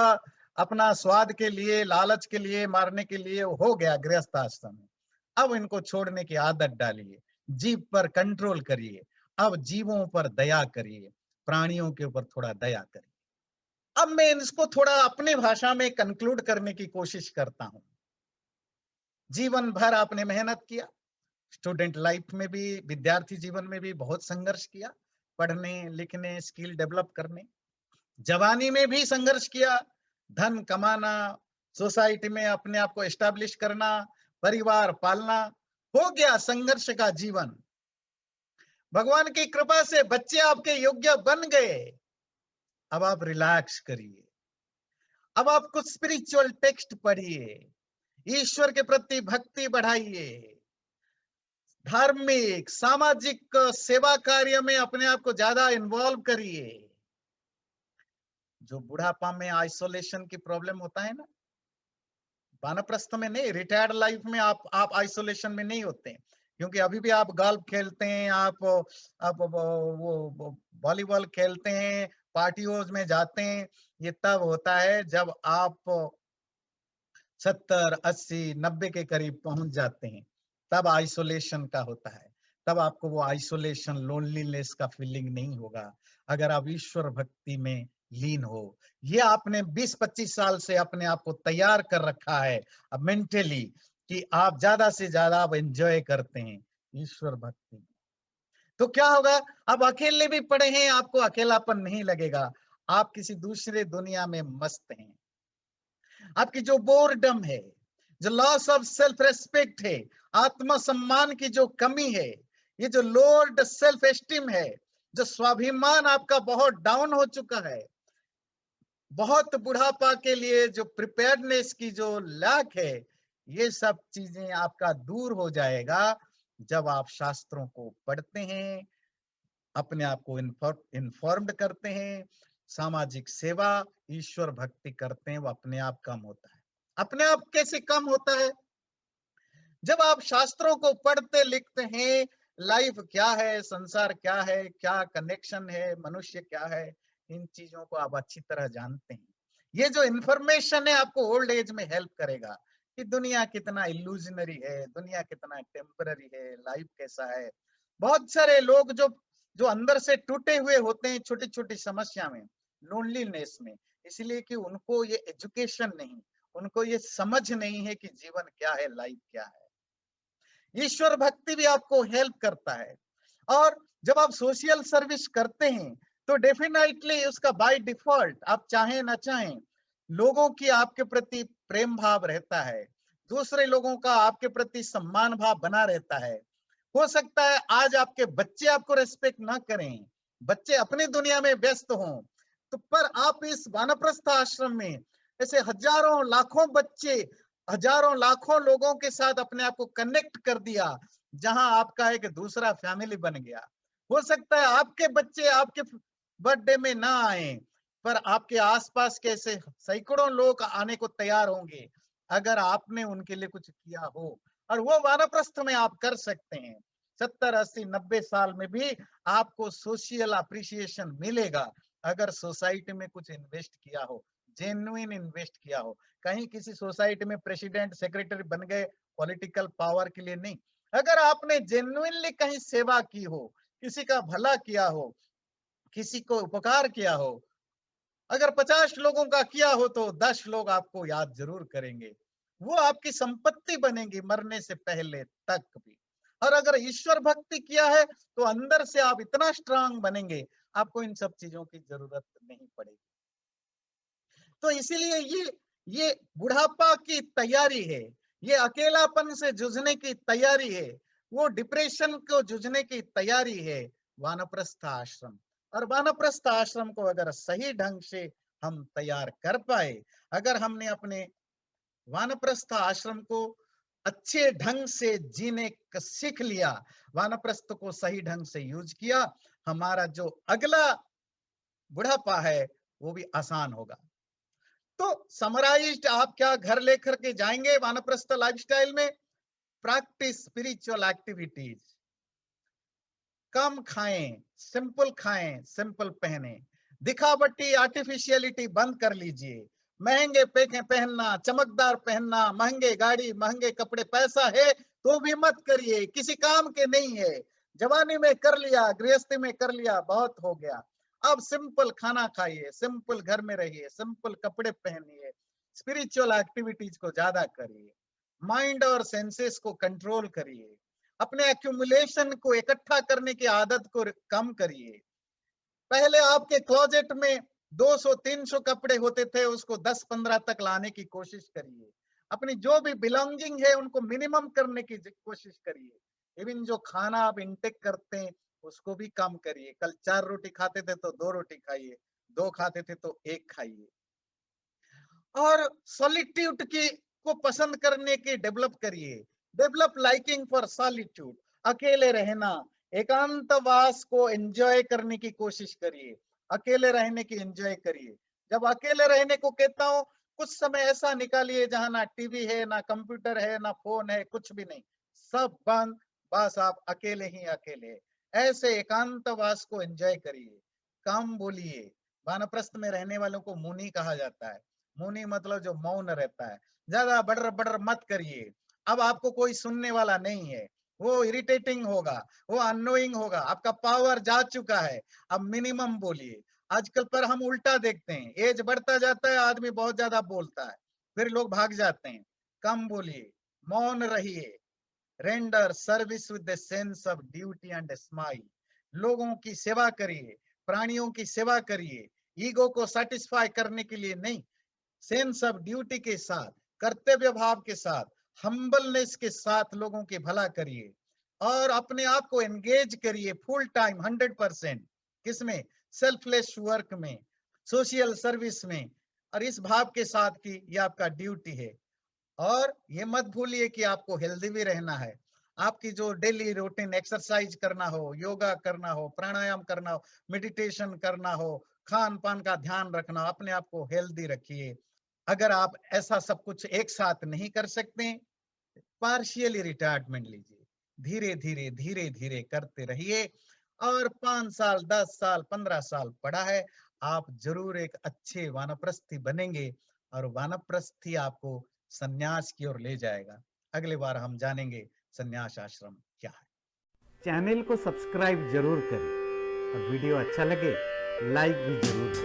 अपना स्वाद के लिए, लालच के लिए, मारने के लिए हो गया गृहस्थ आश्रम में, अब इनको छोड़ने की आदत डालिए। जीव पर कंट्रोल करिए, अब जीवों पर दया करिए, प्राणियों के ऊपर थोड़ा दया करिए। अब मैं इसको थोड़ा अपनी भाषा में कंक्लूड करने की कोशिश करता हूं। जीवन भर आपने मेहनत किया, स्टूडेंट लाइफ में भी, विद्यार्थी जीवन में भी बहुत संघर्ष किया, पढ़ने लिखने, स्किल डेवलप करने। जवानी में भी संघर्ष किया, धन कमाना, सोसाइटी में अपने आप को एस्टैब्लिश करना, परिवार पालना, हो गया संघर्ष का जीवन। भगवान की कृपा से बच्चे आपके योग्य बन गए। अब आप रिलैक्स करिए, अब आप कुछ स्पिरिचुअल टेक्स्ट पढ़िए, ईश्वर के प्रति भक्ति बढ़ाइए, धार्मिक सामाजिक सेवा कार्य में अपने आप को ज्यादा इन्वॉल्व करिए। जो बुढ़ापा में आइसोलेशन की प्रॉब्लम होता है ना, वानप्रस्थ में नहीं, रिटायर्ड लाइफ में आप आइसोलेशन में नहीं होते हैं, क्योंकि अभी भी आप गोल्फ खेलते हैं, आप वो वॉलीबॉल खेलते हैं, पार्टियों में जाते हैं। ये तब होता है जब आप 70, 80, 90 के करीब पहुंच जाते हैं, तब आइसोलेशन का होता है। तब आपको वो आइसोलेशन, लोनलीनेस का फीलिंग नहीं होगा, अगर आप ईश्वर भक्ति में लीन हो। ये आपने 20-25 साल से अपने आप को तैयार कर रखा है अब मेंटली, कि आप ज्यादा से ज्यादा आप एंजॉय करते हैं ईश्वर भक्ति में। तो क्या होगा, अब अकेले भी पड़े हैं, आपको अकेलापन नहीं लगेगा, आप किसी दूसरे दुनिया में मस्त हैं। आपकी जो बोरडम है, जो लॉस ऑफ सेल्फ रेस्पेक्ट है, आत्मसम्मान की जो कमी है, ये जो लोड सेल्फ एस्टीम है, जो स्वाभिमान आपका बहुत डाउन हो चुका है, बहुत बुढ़ापा के लिए जो प्रिपेयर्डनेस की जो लैक है, ये सब चीजें आपका दूर हो जाएगा जब आप शास्त्रों को पढ़ते हैं, अपने आप को इन्फॉर्म्ड करते हैं, सामाजिक सेवा, ईश्वर भक्ति करते हैं, वो अपने आप कम होता है। अपने आप कैसे कम होता है? जब आप शास्त्रों को पढ़ते लिखते हैं, लाइफ क्या है, संसार क्या है, क्या कनेक्शन है, मनुष्य क्या है, इन चीजों को आप अच्छी तरह जानते हैं। ये जो इंफॉर्मेशन है आपको ओल्ड एज में हेल्प करेगा कि दुनिया कितना इल्यूजनरी है, दुनिया कितना टेम्पररी है, लाइफ कैसा है। बहुत सारे लोग जो जो अंदर से टूटे हुए होते हैं छोटी छोटी समस्या में, लोनलीनेस में, इसलिए कि उनको ये एजुकेशन नहीं, उनको ये समझ नहीं है कि जीवन क्या है, लाइफ क्या है। ईश्वर भक्ति भी आपको हेल्प करता है। और जब आप सोशल सर्विस करते हैं तो डेफिनेटली उसका बाय डिफॉल्ट, आप चाहें ना चाहें, लोगों की आपके प्रति प्रेम भाव रहता है, दूसरे लोगों का आपके प्रति सम्मान भाव बना रहता है। हो सकता है आज आपके बच्चे आपको रेस्पेक्ट ना करें, बच्चे अपनी दुनिया में व्यस्त हों, तो पर आप इस वानप्रस्थ आश्रम में ऐसे हजारों लाखों बच्चे, हजारों लाखों लोगों के साथ अपने आप को कनेक्ट कर दिया, जहां आपका एक दूसरा फैमिली बन गया। हो सकता है आपके बच्चे आपके बर्थडे में ना आए, पर आपके आसपास के ऐसे सैकड़ों लोग आने को तैयार होंगे अगर आपने उनके लिए कुछ किया हो। और वो वानप्रस्थ में आप कर सकते हैं। 70, 80, 90 साल में भी आपको सोशल अप्रिसिएशन मिलेगा अगर सोसाइटी में कुछ इन्वेस्ट किया हो, जेन्युइन इन्वेस्ट किया हो। कहीं किसी सोसाइटी में प्रेसिडेंट, सेक्रेटरी बन गए पॉलिटिकल पावर के लिए नहीं। अगर आपने जेन्युइनली कहीं सेवा की हो, किसी का भला किया हो, किसी को उपकार किया हो, अगर 50 लोगों का किया हो तो 10 लोग आपको याद जरूर करेंगे। वो आपकी संपत्ति बनेगी मरने से पहले तक भी। और अगर ईश्वर भक्ति किया है तो अंदर से आप इतना स्ट्रांग बनेंगे, आपको इन सब चीजों की जरूरत नहीं पड़ेगी। तो इसीलिए ये बुढ़ापा की तैयारी है, ये अकेलापन से जूझने की तैयारी है, वो डिप्रेशन को जूझने की तैयारी है, वानप्रस्थ आश्रम। और वानप्रस्थ आश्रम को अगर सही ढंग से हम तैयार कर पाए, अगर हमने अपने वानप्रस्थ आश्रम को अच्छे ढंग से जीने का सीख लिया, वानप्रस्थ को सही ढंग से यूज किया, हमारा जो अगला बुढ़ापा है वो भी आसान होगा। तो समराइज्ड आप क्या घर लेकर के जाएंगे वानप्रस्थ लाइफस्टाइल में? प्रैक्टिस स्पिरिचुअल एक्टिविटीज, कम खाएं, सिंपल पहने, दिखावटी आर्टिफिशियलिटी बंद कर लीजिए। महंगे पहनना, चमकदार पहनना, महंगे गाड़ी, महंगे कपड़े, पैसा है तो भी मत करिए, किसी काम के नहीं है। जवानी में कर लिया, गृहस्थी में कर लिया, बहुत हो गया। अब सिंपल खाना खाइए, सिंपल घर में रहिए, सिंपल कपड़े पहनिए, स्पिरिचुअल एक्टिविटीज को ज्यादा करिए, माइंड और सेंसेस को कंट्रोल करिए, अपने एक्यूमुलेशन को इकट्ठा करने की आदत को कम करिए। पहले आपके क्लोजेट में 200-300 कपड़े होते थे, उसको 10-15 तक लाने की कोशिश करिए। अपनी जो भी बिलोंगिंग है उनको मिनिमम करने की कोशिश करिए। इवन जो खाना आप इंटेक करते हैं उसको भी कम करिए। कल 4 रोटी खाते थे तो 2 रोटी खाइए, 2 खाते थे तो 1 खाइए। और सॉलिट्यूड की को पसंद करने की डेवलप करिए। डेवलप लाइकिंग फॉर सॉलिट्यूड, अकेले रहना, एकांतवास को एंजॉय करने की कोशिश करिए। अकेले रहने की एंजॉय करिए। जब अकेले रहने को कहता हूँ, कुछ समय ऐसा निकालिए जहां ना टीवी है, ना कंप्यूटर है, ना फोन है, कुछ भी नहीं, सब बंद, बस आप अकेले ही अकेले। ऐसे एकांतवास को एंजॉय करिए, कम बोलिए। वानप्रस्थ में रहने वालों को मुनि कहा जाता है। मुनि मतलब जो मौन रहता है। ज्यादा बड़र बड़र मत करिए। अब आपको कोई सुनने वाला नहीं है, वो इरिटेटिंग होगा, वो अननोइंग होगा, आपका पावर जा चुका है। अब मिनिमम बोलिए। आजकल पर हम उल्टा देखते हैं, एज बढ़ता जाता है, आदमी बहुत ज्यादा बोलता है, फिर लोग भाग जाते हैं। कम बोलिए, मौन रहिए। Render service with the sense of duty and smile. लोगों की सेवा करिए, प्राणियों की सेवा करिए, ईगो को सेटिस्फाई करने के लिए नहीं, सेंस ऑफ ड्यूटी के साथ, कर्तव्य भाव के साथ, हम्बलनेस के साथ लोगों के भला करिए। और अपने आप को एंगेज करिए फुल टाइम 100%। किसमें? सेल्फलेस वर्क में, सोशल सर्विस में। और इस भाव के साथ कि ये आपका ड्यूटी है। और ये मत भूलिए कि आपको हेल्दी भी रहना है। आपकी जो डेली रूटीन, एक्सरसाइज करना हो, योगा करना हो, प्राणायाम करना हो, मेडिटेशन करना हो, खान पान का ध्यान रखना, अपने आप को हेल्दी रखिए। अगर आप ऐसा सब कुछ एक साथ नहीं कर सकते, पार्शियली रिटायरमेंट लीजिए। धीरे धीरे करते रहिए। और 5 साल, 10 साल, 15 साल पड़ा है, आप जरूर एक अच्छे वानप्रस्थी बनेंगे। और वानप्रस्थी आपको सन्यास की ओर ले जाएगा। अगली बार हम जानेंगे सन्यास आश्रम क्या है। चैनल को सब्सक्राइब जरूर करें और वीडियो अच्छा लगे लाइक भी जरूर करें।